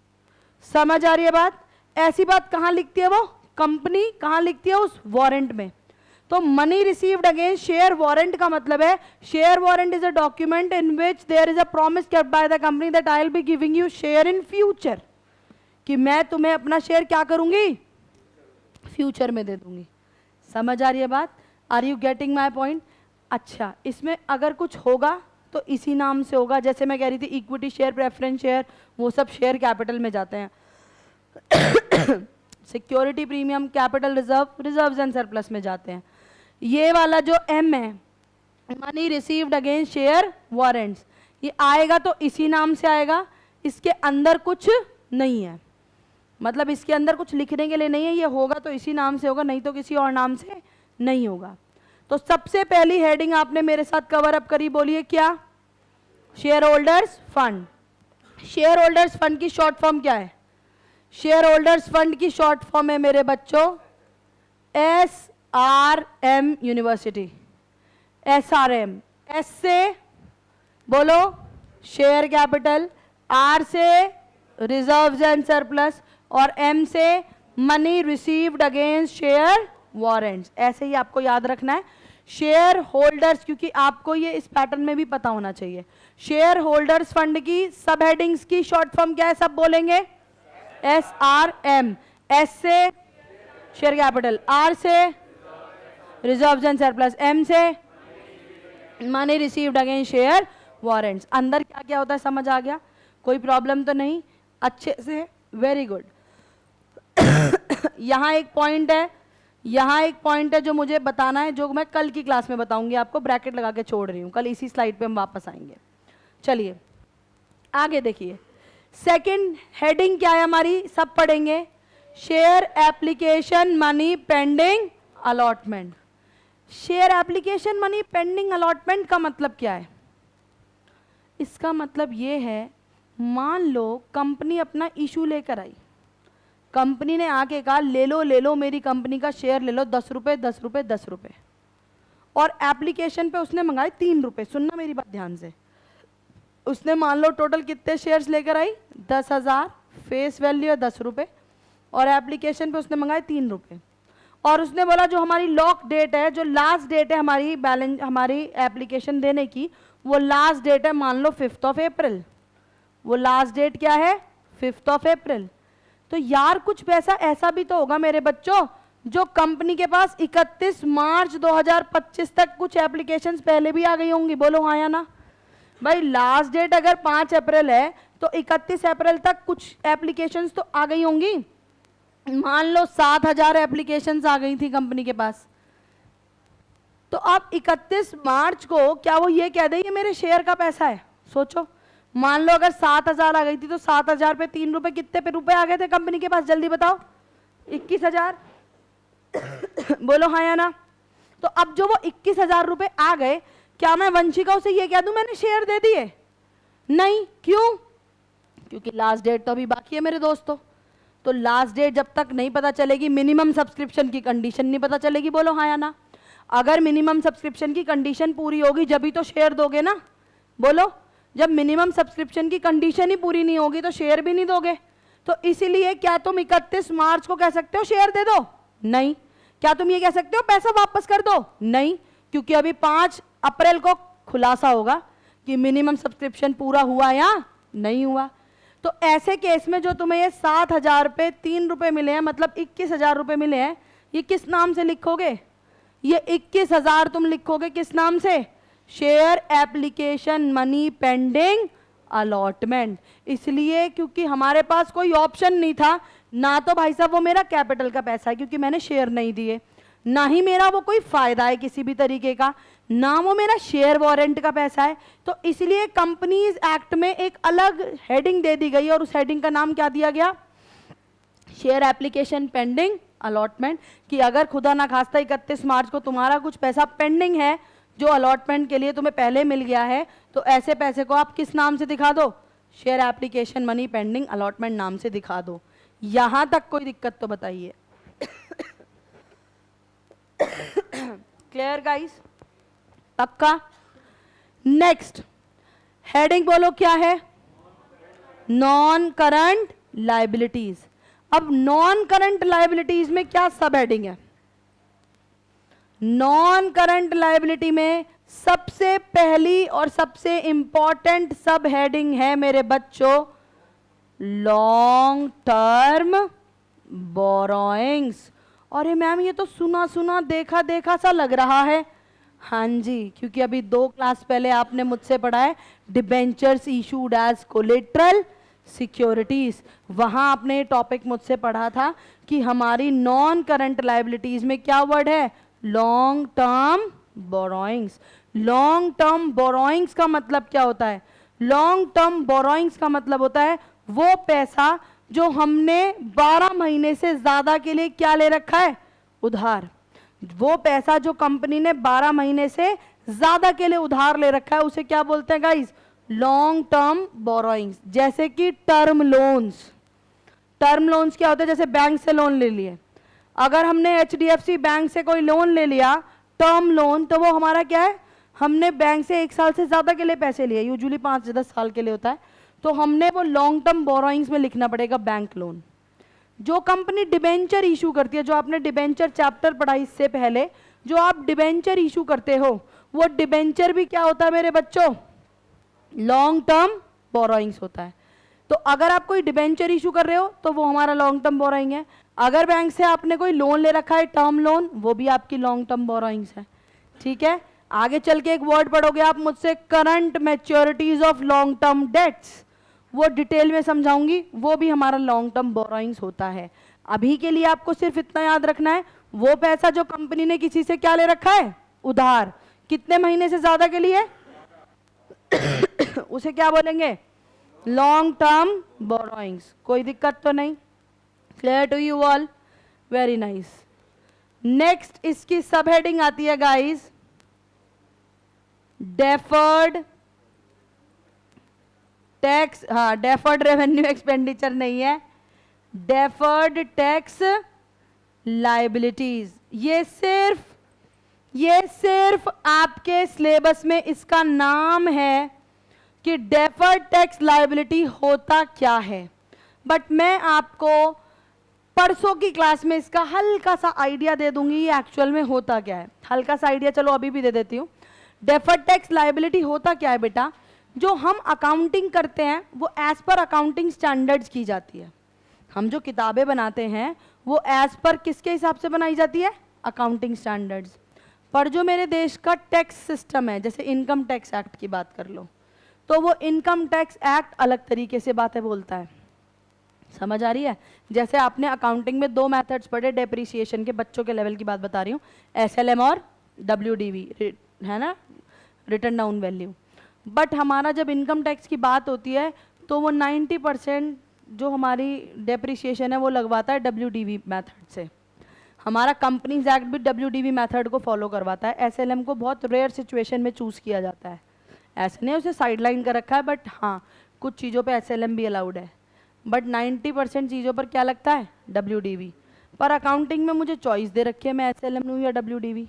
समझ आ रही है बात? ऐसी बात कहाँ लिखती है वो कंपनी, कहाँ लिखती है उस वारंट में। तो money received against share warrant का मतलब है share warrant is a document in which there is a promise kept by the company that I will be giving you share in future, कि मैं तुम्हें अपना शेयर क्या करूंगी, फ्यूचर में दे दूंगी। समझ आ रही है बात? Are you getting my point? अच्छा, इसमें अगर कुछ होगा तो इसी नाम से होगा, जैसे मैं कह रही थी इक्विटी शेयर, प्रेफरेंस शेयर, वो सब शेयर कैपिटल में जाते हैं। Security premium, capital reserve, reserves and surplus में जाते हैं। ये वाला जो एम है, money received against share warrants, ये आएगा तो इसी नाम से आएगा, इसके अंदर कुछ नहीं है, मतलब इसके अंदर कुछ लिखने के लिए नहीं है, ये होगा तो इसी नाम से होगा, नहीं तो किसी और नाम से नहीं होगा। तो सबसे पहली हेडिंग आपने मेरे साथ कवर अप करी, बोलिए क्या? Share holders fund. Share holders fund की शॉर्ट फॉर्म क्या है? शेयर होल्डर्स फंड की शॉर्ट फॉर्म है मेरे बच्चों SRM यूनिवर्सिटी। SRM, S से बोलो शेयर कैपिटल, R से रिजर्व्स एंड सरप्लस और M से money received against share warrants. ऐसे ही आपको याद रखना है शेयर होल्डर्स, क्योंकि आपको ये इस पैटर्न में भी पता होना चाहिए। शेयर होल्डर्स फंड की सब हेडिंग्स की शॉर्ट फॉर्म क्या है, सब बोलेंगे SRM। S से शेयर कैपिटल, R से रिजर्व्स एंड सरप्लस, M से money received against share warrants. अंदर क्या क्या होता है समझ आ गया? कोई प्रॉब्लम तो नहीं? अच्छे से, वेरी गुड। यहाँ एक पॉइंट है, यहाँ एक पॉइंट है जो मुझे बताना है, जो मैं कल की क्लास में बताऊंगी आपको, ब्रैकेट लगा के छोड़ रही हूँ, कल इसी स्लाइड पे हम वापस आएंगे। चलिए आगे देखिए, सेकंड हेडिंग क्या है हमारी, सब पढ़ेंगे। Share application money pending allotment. Share application money pending allotment का मतलब क्या है? इसका मतलब ये है, मान लो कंपनी अपना इशू लेकर आई, कंपनी ने आके कहा ले लो मेरी कंपनी का शेयर ले लो, 10 रुपये 10 रुपये 10 रुपये, और एप्लीकेशन पे उसने मंगाए 3 रुपये। सुनना मेरी बात ध्यान से, उसने मान लो टोटल कितने शेयर्स लेकर आई, 10,000, फेस वैल्यू है 10 रुपये, और एप्लीकेशन पे उसने मंगाए 3 रुपये, और उसने बोला जो हमारी लॉक डेट है, जो लास्ट डेट है हमारी बैलेंस, हमारी एप्लीकेशन देने की, वो लास्ट डेट है मान लो 5 अप्रैल। वो लास्ट डेट क्या है? 5 अप्रैल। तो यार कुछ पैसा ऐसा भी तो होगा मेरे बच्चों जो कंपनी के पास 31 मार्च 2025 तक कुछ एप्लीकेशंस पहले भी आ गई होंगी, बोलो हाँ या ना? भाई लास्ट डेट अगर 5 अप्रैल है तो 31 अप्रैल तक कुछ एप्लीकेशंस तो आ गई होंगी। मान लो 7,000 एप्लीकेशंस आ गई थी कंपनी के पास, तो अब 31 मार्च को क्या वो ये कह दे ये मेरे शेयर का पैसा है? सोचो, मान लो अगर 7,000 आ गई थी तो 7,000 पे 3 रुपए, कितने पे रुपए आ गए थे कंपनी के पास, जल्दी बताओ? 21,000। बोलो हाँ या ना? तो अब जो वो 21,000 रुपए आ गए, क्या मैं वंशिका से ये कह दूं मैंने शेयर दे दिए? नहीं। क्यों? क्योंकि लास्ट डेट तो अभी बाकी है मेरे दोस्तों। तो लास्ट डेट जब तक नहीं पता चलेगी, मिनिमम सब्सक्रिप्शन की कंडीशन नहीं पता चलेगी, बोलो हाँ या ना? अगर मिनिमम सब्सक्रिप्शन की कंडीशन पूरी होगी जब ही तो शेयर दोगे ना, बोलो? जब मिनिमम सब्सक्रिप्शन की कंडीशन ही पूरी नहीं होगी तो शेयर भी नहीं दोगे। तो इसीलिए क्या तुम 31 मार्च को कह सकते हो शेयर दे दो? नहीं। क्या तुम ये कह सकते हो पैसा वापस कर दो? नहीं, क्योंकि अभी 5 अप्रैल को खुलासा होगा कि मिनिमम सब्सक्रिप्शन पूरा हुआ या नहीं हुआ। तो ऐसे केस में जो तुम्हें ये 7,000 पे 3 रुपए मिले हैं, मतलब 21,000 रुपए मिले हैं, ये किस नाम से लिखोगे? ये 21,000 तुम लिखोगे किस नाम से? Share application money pending allotment. इसलिए क्योंकि हमारे पास कोई ऑप्शन नहीं था, ना तो भाई साहब वो मेरा कैपिटल का पैसा है क्योंकि मैंने शेयर नहीं दिए, ना ही मेरा वो कोई फायदा है किसी भी तरीके का, ना वो मेरा शेयर वारंट का पैसा है। तो इसलिए कंपनीज एक्ट में एक अलग हेडिंग दे दी गई और उस हेडिंग का नाम क्या दिया गया? Share application pending allotment. कि अगर खुदा ना खास्ता 31 मार्च को तुम्हारा कुछ पैसा पेंडिंग है जो अलॉटमेंट के लिए तुम्हें पहले मिल गया है, तो ऐसे पैसे को आप किस नाम से दिखा दो? Share application money pending allotment नाम से दिखा दो। यहां तक कोई दिक्कत तो बताइए। Clear guys? पक्का? नेक्स्ट हेडिंग बोलो क्या है? Non current liabilities. अब नॉन करंट लायबिलिटीज में क्या सब हेडिंग है? नॉन करंट लायबिलिटी में सबसे पहली और सबसे इंपॉर्टेंट सब हेडिंग है मेरे बच्चों, लॉन्ग टर्म बोरोइंग्स। अरे मैम ये तो सुना सुना देखा देखा सा लग रहा है। हाँ जी, क्योंकि अभी 2 क्लास पहले आपने मुझसे पढ़ा है debentures issued as collateral securities. वहां आपने ये टॉपिक मुझसे पढ़ा था कि हमारी नॉन करंट लायबिलिटीज में क्या वर्ड है? Long term borrowings. Long term borrowings का मतलब क्या होता है? लॉन्ग टर्म बोरोइंग्स का मतलब होता है वो पैसा जो हमने 12 महीने से ज्यादा के लिए क्या ले रखा है? उधार। वो पैसा जो कंपनी ने 12 महीने से ज्यादा के लिए उधार ले रखा है उसे क्या बोलते हैं गाइस? Long term borrowings. जैसे कि टर्म लोन्स। टर्म लोन्स क्या होते हैं? जैसे बैंक से लोन ले लिए, अगर हमने HDFC बैंक से कोई लोन ले लिया टर्म लोन, तो वो हमारा क्या है? हमने बैंक से 1 साल से ज्यादा के लिए पैसे लिए, यूजुअली 5 से 10 साल के लिए होता है, तो हमने वो लॉन्ग टर्म बोरोइंग्स में लिखना पड़ेगा बैंक लोन। जो कंपनी डिबेंचर इशू करती है, जो आपने डिबेंचर चैप्टर पढ़ा इससे पहले, जो आप डिबेंचर इशू करते हो वो डिबेंचर भी क्या होता है मेरे बच्चों? लॉन्ग टर्म बोरोइंग्स होता है। तो अगर आप कोई डिबेंचर इशू कर रहे हो तो वो हमारा लॉन्ग टर्म बोरोइंग है। अगर बैंक से आपने कोई लोन ले रखा है टर्म लोन, वो भी आपकी लॉन्ग टर्म बोरोइंग्स है। ठीक है, आगे चल के एक वर्ड पढ़ोगे आप मुझसे, current मैच्योरिटीज of long term debts, वो डिटेल में समझाऊंगी, वो भी हमारा लॉन्ग टर्म बोरोइंग्स होता है। अभी के लिए आपको सिर्फ इतना याद रखना है, वो पैसा जो कंपनी ने किसी से क्या ले रखा है? उधार, कितने महीने से ज्यादा के लिए उसे क्या बोलेंगे? Long term borrowings. कोई दिक्कत तो नहीं? Clear to you all? Very nice. Next इसकी सब हेडिंग आती है गाइस, डेफर्ड टैक्स। हाँ, डेफर्ड रेवेन्यू एक्सपेंडिचर नहीं है, डेफर्ड टैक्स लायबिलिटीज। ये सिर्फ आपके सिलेबस में इसका नाम है कि डेफर्ड टैक्स लायबिलिटी होता क्या है, बट मैं आपको परसों की क्लास में इसका हल्का सा आइडिया दे दूंगी ये एक्चुअल में होता क्या है। हल्का सा आइडिया चलो अभी भी दे देती हूँ। डेफर्ड टैक्स लायबिलिटी होता क्या है बेटा? जो हम अकाउंटिंग करते हैं वो एज पर अकाउंटिंग स्टैंडर्ड्स की जाती है। हम जो किताबें बनाते हैं वो एज पर किसके हिसाब से बनाई जाती है? Accounting standards. पर जो मेरे देश का टैक्स सिस्टम है, जैसे इनकम टैक्स एक्ट की बात कर लो, तो वो इनकम टैक्स एक्ट अलग तरीके से बातें बोलता है। समझ आ रही है? जैसे आपने अकाउंटिंग में 2 मेथड्स पढ़े डेप्रिसिएशन के, बच्चों के लेवल की बात बता रही हूँ, SLM और WDV, है ना, रिटर्न डाउन वैल्यू। बट हमारा जब इनकम टैक्स की बात होती है तो वो 90% जो हमारी डेप्रिसिएशन है वो लगवाता है WDV मेथड से। हमारा कंपनीज एक्ट भी WDV मेथड को फॉलो करवाता है। SLM को बहुत रेयर सिचुएशन में चूज़ किया जाता है, ऐसे नहीं उसे साइडलाइन कर रखा है, बट हाँ कुछ चीज़ों पे SLM भी अलाउड है, बट 90% चीज़ों पर क्या लगता है? WDV। पर अकाउंटिंग में मुझे चॉइस दे रखी है, मैं SLM लूँ या WDV।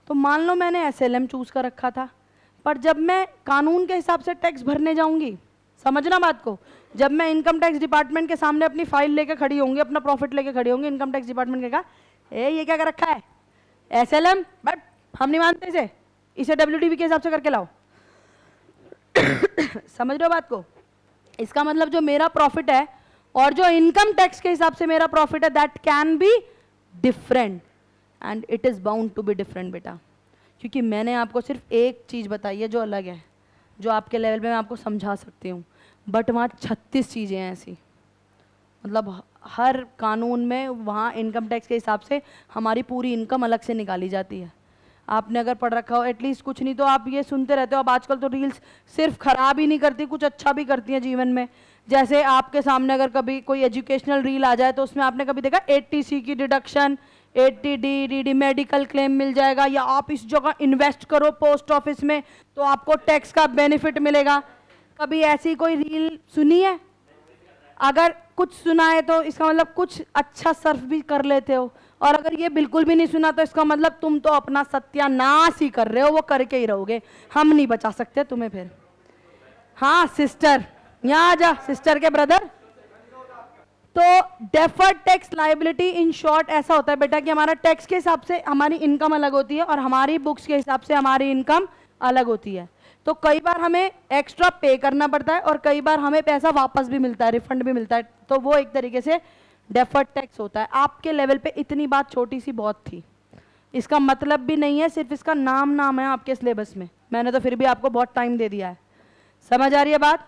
तो मान लो मैंने SLM चूज़ कर रखा था, पर जब मैं कानून के हिसाब से टैक्स भरने जाऊंगी, समझना बात को, जब मैं इनकम टैक्स डिपार्टमेंट के सामने अपनी फाइल लेके खड़ी होंगी, अपना प्रॉफिट लेके खड़ी होंगी, इनकम टैक्स डिपार्टमेंट कहेगा ये क्या कर रखा है? SLM, बट हम नहीं मानते इसे WDV के हिसाब से करके लाओ। समझ रहे हो बात को? इसका मतलब जो मेरा प्रॉफिट है और जो इनकम टैक्स के हिसाब से मेरा प्रॉफिट है, that can be different and it is bound to be different बेटा, क्योंकि मैंने आपको सिर्फ एक चीज बताई है जो अलग है, जो आपके लेवल पे मैं आपको समझा सकती हूँ, बट वहाँ 36 चीजें हैं ऐसी। मतलब हर कानून में वहाँ इनकम टैक्स के हिसाब से हमारी पूरी इनकम अलग से निकाली जाती है। आपने अगर पढ़ रखा हो एटलीस्ट, कुछ नहीं तो आप ये सुनते रहते हो। अब आजकल तो रील्स सिर्फ खराब ही नहीं करती, कुछ अच्छा भी करती हैं जीवन में। जैसे आपके सामने अगर कभी कोई एजुकेशनल रील आ जाए तो उसमें आपने कभी देखा 80C की deduction, 80D DD medical claim मिल जाएगा, या आप इस जगह इन्वेस्ट करो पोस्ट ऑफिस में तो आपको टैक्स का बेनिफिट मिलेगा। कभी ऐसी कोई रील सुनी है? अगर कुछ सुना है तो इसका मतलब कुछ अच्छा सर्फ भी कर लेते हो, और अगर ये बिल्कुल भी नहीं सुना तो इसका मतलब तुम तो अपना सत्यानाश ही कर रहे हो, वो करके ही रहोगे, हम नहीं बचा सकते तुम्हें फिर। हाँ सिस्टर, यहाँ आ जा, सिस्टर के ब्रदर। तो deferred tax liability in short ऐसा होता है बेटा कि हमारा टैक्स के हिसाब से हमारी इनकम अलग होती है और हमारी बुक्स के हिसाब से हमारी इनकम अलग होती है। तो कई बार हमें एक्स्ट्रा पे करना पड़ता है और कई बार हमें पैसा वापस भी मिलता है, रिफंड भी मिलता है, तो वो एक तरीके से डेफर्ड टैक्स होता है। आपके लेवल पे इतनी बात छोटी सी बहुत थी, इसका मतलब भी नहीं है, सिर्फ इसका नाम है आपके सिलेबस में, मैंने तो फिर भी आपको बहुत टाइम दे दिया है। समझ आ रही है बात?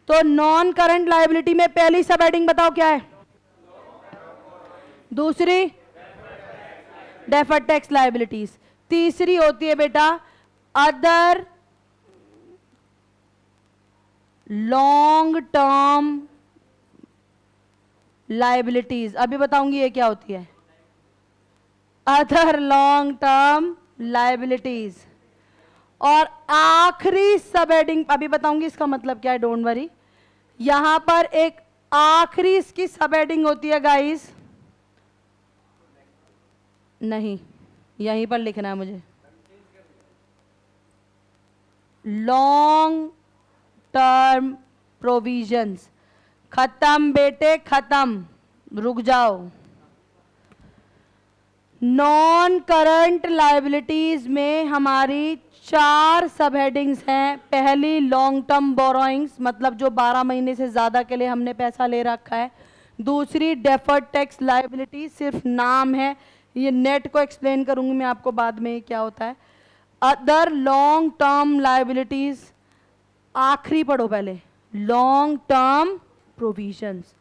तो नॉन करंट लायबिलिटी में पहली सब हेडिंग बताओ क्या है, दूसरी डेफर्ड टैक्स लायबिलिटीज, तीसरी होती है बेटा अदर लॉन्ग टर्म लायबिलिटीज। अभी बताऊंगी ये क्या होती है, अदर लॉन्ग टर्म लायबिलिटीज। और आखिरी सब हेडिंग अभी बताऊंगी इसका मतलब क्या है, डोंट वरी। यहां पर एक आखिरी इसकी सब हेडिंग होती है गाइस, नहीं यहीं पर लिखना है मुझे, लॉन्ग टर्म प्रोविजंस। खत्म बेटे खत्म, रुक जाओ। नॉन करंट लायबिलिटीज में हमारी 4 सब हेडिंग्स हैं। पहली लॉन्ग टर्म बोरोइंग्स, मतलब जो 12 महीने से ज़्यादा के लिए हमने पैसा ले रखा है। दूसरी डेफर्ड टैक्स लायबिलिटी, सिर्फ नाम है, ये नेट को एक्सप्लेन करूंगी मैं आपको बाद में क्या होता है। अदर लॉन्ग टर्म लायबिलिटीज, आखिरी पढ़ो पहले, long term provisions.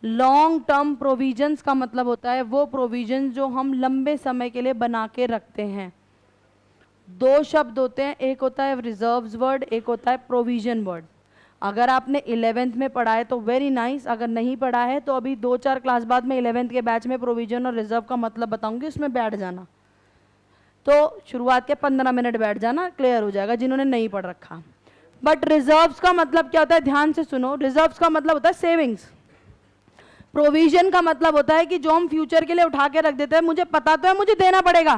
Long term provisions का मतलब होता है वो प्रोविजंस जो हम लंबे समय के लिए बना के रखते हैं। 2 शब्द होते हैं, एक होता है रिजर्व्स वर्ड, एक होता है प्रोविजन वर्ड। अगर आपने 11th में पढ़ा है तो वेरी नाइस, अगर नहीं पढ़ा है तो अभी 2-4 क्लास बाद में 11th के बैच में प्रोविजन और रिजर्व का मतलब बताऊंगी, उसमें बैठ जाना। तो शुरुआत के 15 मिनट बैठ जाना, क्लियर हो जाएगा जिन्होंने नहीं पढ़ रखा। बट रिजर्व्स का मतलब क्या होता है, ध्यान से सुनो। रिजर्व्स का मतलब होता है सेविंग्स। प्रोविजन का मतलब होता है कि जो हम फ्यूचर के लिए उठा के रख देते हैं, मुझे पता तो है मुझे देना पड़ेगा,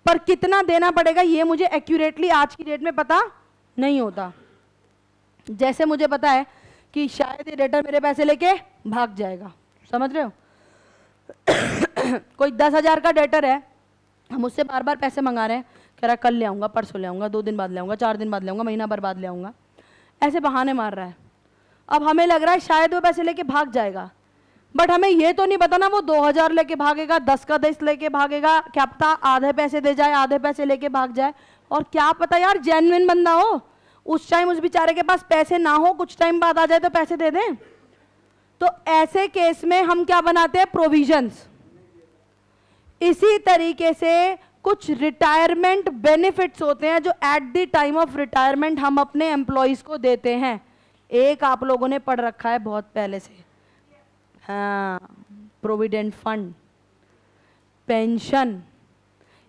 पर कितना देना पड़ेगा ये मुझे एक्यूरेटली आज की डेट में पता नहीं होता। जैसे मुझे पता है कि शायद ये डेटर मेरे पैसे लेके भाग जाएगा, समझ रहे हो? कोई 10,000 का डेटर है, हम उससे बार बार पैसे मंगा रहे हैं, कह रहा कल ले आऊँगा, परसों ले आऊँगा, 2 दिन बाद ले आऊँगा, 4 दिन बाद ले आऊँगा, महीना भर बाद ले आऊँगा, ऐसे बहाने मार रहा है। अब हमें लग रहा है शायद वो पैसे लेके भाग जाएगा, बट हमें ये तो नहीं पता ना वो 2,000 लेके भागेगा, 10 का 10 लेके भागेगा, क्या पता आधे पैसे दे जाए, आधे पैसे लेके भाग जाए, और क्या पता यार जेन्युइन बंदा हो, उस टाइम उस बेचारे के पास पैसे ना हो, कुछ टाइम बाद आ जाए तो पैसे दे दें। तो ऐसे केस में हम क्या बनाते हैं, प्रोविजंस। इसी तरीके से कुछ रिटायरमेंट बेनिफिट्स होते हैं जो at the time of retirement हम अपने एम्प्लॉयज को देते हैं। एक आप लोगों ने पढ़ रखा है बहुत पहले से, हाँ, प्रोविडेंट फंड, पेंशन।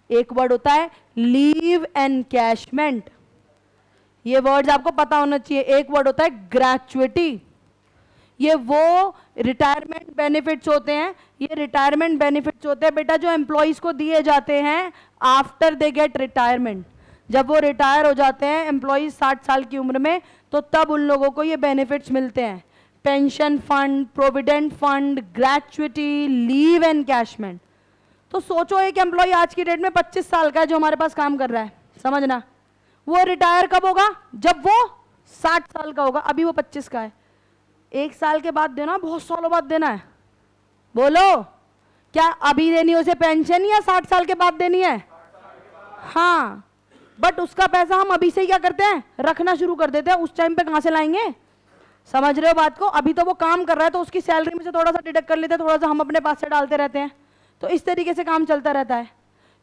एक वर्ड होता है लीव एनकैशमेंट, ये वर्ड्स आपको पता होना चाहिए। एक वर्ड होता है ग्रेचुइटी, ये वो रिटायरमेंट बेनिफिट्स होते हैं, ये रिटायरमेंट बेनिफिट्स होते हैं बेटा जो एम्प्लॉयज को दिए जाते हैं आफ्टर दे गेट रिटायरमेंट। जब वो रिटायर हो जाते हैं एम्प्लॉयज 60 साल की उम्र में, तो तब उन लोगों को ये बेनिफिट्स मिलते हैं। Pension fund, provident fund, gratuity, leave encashment. तो सोचो एक एम्प्लॉय आज की डेट में 25 साल का है जो हमारे पास काम कर रहा है, समझना, वो रिटायर कब होगा, जब वो 60 साल का होगा, अभी वो 25 का है। 1 साल के बाद देना, बहुत सालों बाद देना है, बोलो क्या अभी देनी है उसे पेंशन या 60 साल के बाद देनी है? हाँ, बट उसका पैसा हम अभी से ही क्या करते हैं, रखना शुरू कर देते हैं, उस टाइम पे कहां से लाएंगे? समझ रहे हो बात को? अभी तो वो काम कर रहा है तो उसकी सैलरी में से थोड़ा सा डिडक्ट कर लेते हैं, थोड़ा सा हम अपने पास से डालते रहते हैं, तो इस तरीके से काम चलता रहता है।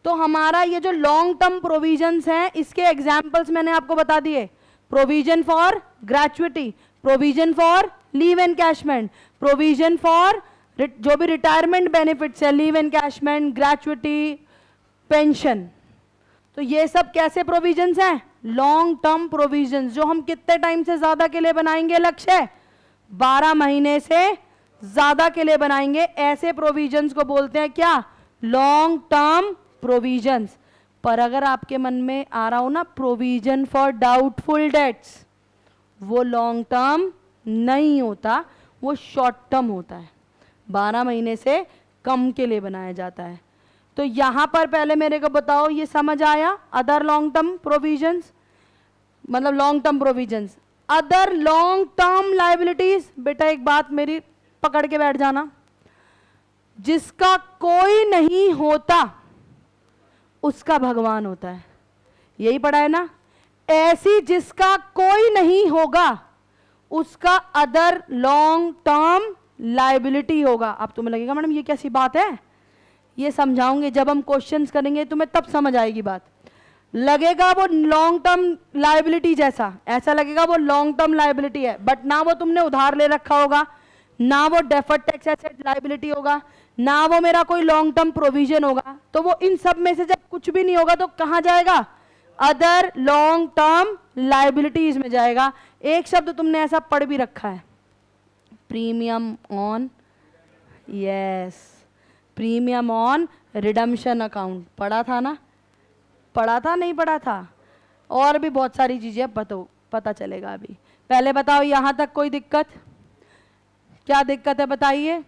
तो हमारा ये जो लॉन्ग टर्म प्रोविजंस हैं, इसके एग्जाम्पल्स मैंने आपको बता दिए। Provision for gratuity, provision for leave encashment, provision for जो भी रिटायरमेंट बेनिफिट्स है, लीव एनकैशमेंट, ग्रेचुइटी, पेंशन। तो ये सब कैसे प्रोविजंस हैं? लॉन्ग टर्म प्रोविजंस, जो हम कितने टाइम से ज्यादा के लिए बनाएंगे, लक्ष्य 12 महीने से ज्यादा के लिए बनाएंगे, ऐसे प्रोविजंस को बोलते हैं क्या? Long term provisions. पर अगर आपके मन में आ रहा हो ना प्रोविजन फॉर डाउटफुल डेट्स, वो लॉन्ग टर्म नहीं होता, वो शॉर्ट टर्म होता है, 12 महीने से कम के लिए बनाया जाता है। तो यहां पर पहले मेरे को बताओ, ये समझ आया? अदर लॉन्ग टर्म प्रोविजंस मतलब long term provisions, other long term liabilities. बेटा एक बात मेरी पकड़ के बैठ जाना, जिसका कोई नहीं होता उसका भगवान होता है, यही पढ़ा है ना? ऐसी जिसका कोई नहीं होगा उसका अदर लॉन्ग टर्म लायबिलिटी होगा। अब तुम्हें लगेगा मैडम ये कैसी बात है, ये समझाऊंगे जब हम क्वेश्चंस करेंगे, तुम्हें तब समझ आएगी बात। लगेगा वो लॉन्ग टर्म लायबिलिटी जैसा, ऐसा लगेगा वो लॉन्ग टर्म लायबिलिटी है, बट ना वो तुमने उधार ले रखा होगा, ना वो डेफर्ड टैक्स एसेट लायबिलिटी होगा, ना वो मेरा कोई लॉन्ग टर्म प्रोविजन होगा। तो वो इन सब में से जब कुछ भी नहीं होगा तो कहां जाएगा? अदर लॉन्ग टर्म लायबिलिटीज में जाएगा। एक शब्द तुमने ऐसा पढ़ भी रखा है, premium on, yes, premium on redemption account. पढ़ा था ना? पढ़ा था नहीं पढ़ा था? और भी बहुत सारी चीजें पता चलेगा अभी। पहले बताओ यहां तक कोई दिक्कत? क्या दिक्कत है बताइए?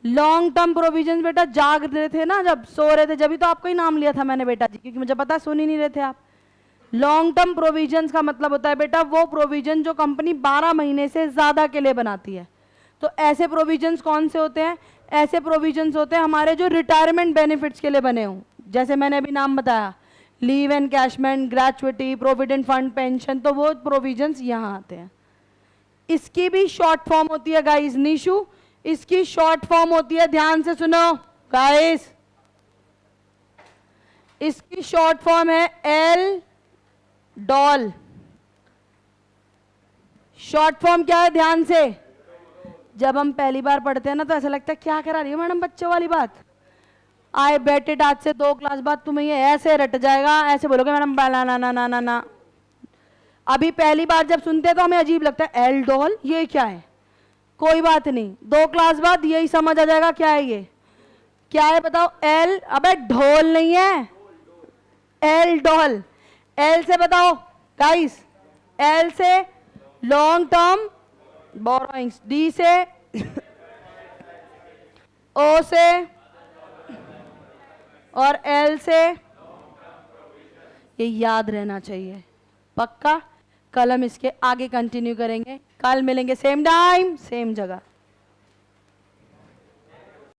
लॉन्ग टर्म प्रोविजंस बेटा जाग रहे थे ना, जब सो रहे थे, जब भी तो आपका ही नाम लिया था मैंने बेटा जी, क्योंकि मुझे पता सुन ही नहीं रहे थे आप। लॉन्ग टर्म प्रोविजंस का मतलब होता है बेटा वो प्रोविजन जो कंपनी 12 महीने से ज्यादा के लिए बनाती है। तो ऐसे प्रोविजंस कौन से होते हैं? ऐसे प्रोविजंस होते हैं हमारे जो रिटायरमेंट बेनिफिट्स के लिए बने हों, जैसे मैंने अभी नाम बताया, leave encashment, gratuity, provident fund, pension, तो वो प्रोविजंस यहाँ आते हैं। इसकी भी शॉर्ट फॉर्म होती है गाइस, निशु, इसकी शॉर्ट फॉर्म होती है, ध्यान से सुनो गाइस, इसकी शॉर्ट फॉर्म है एल डॉल। शॉर्ट फॉर्म क्या है? ध्यान से, जब हम पहली बार पढ़ते हैं ना तो ऐसा लगता है क्या करा रही है मैडम बच्चों वाली बात। आई बेट इट, आज से 2 क्लास बाद तुम्हें ये ऐसे रट जाएगा, ऐसे बोलोगे मैडम ना ना ना ना ना। अभी पहली बार जब सुनते हैं तो हमें अजीब लगता है, एल डॉल ये क्या है? कोई बात नहीं, 2 क्लास बाद यही समझ आ जाएगा क्या है ये। क्या है बताओ? एल, अबे ढोल नहीं है, एल डॉल। एल से बताओ गाइस, एल से लॉन्ग टर्म बोरोइंग्स, डी से ओ से, और एल से, ये याद रहना चाहिए पक्का। कल हम इसके आगे कंटिन्यू करेंगे, कल मिलेंगे सेम टाइम सेम जगह।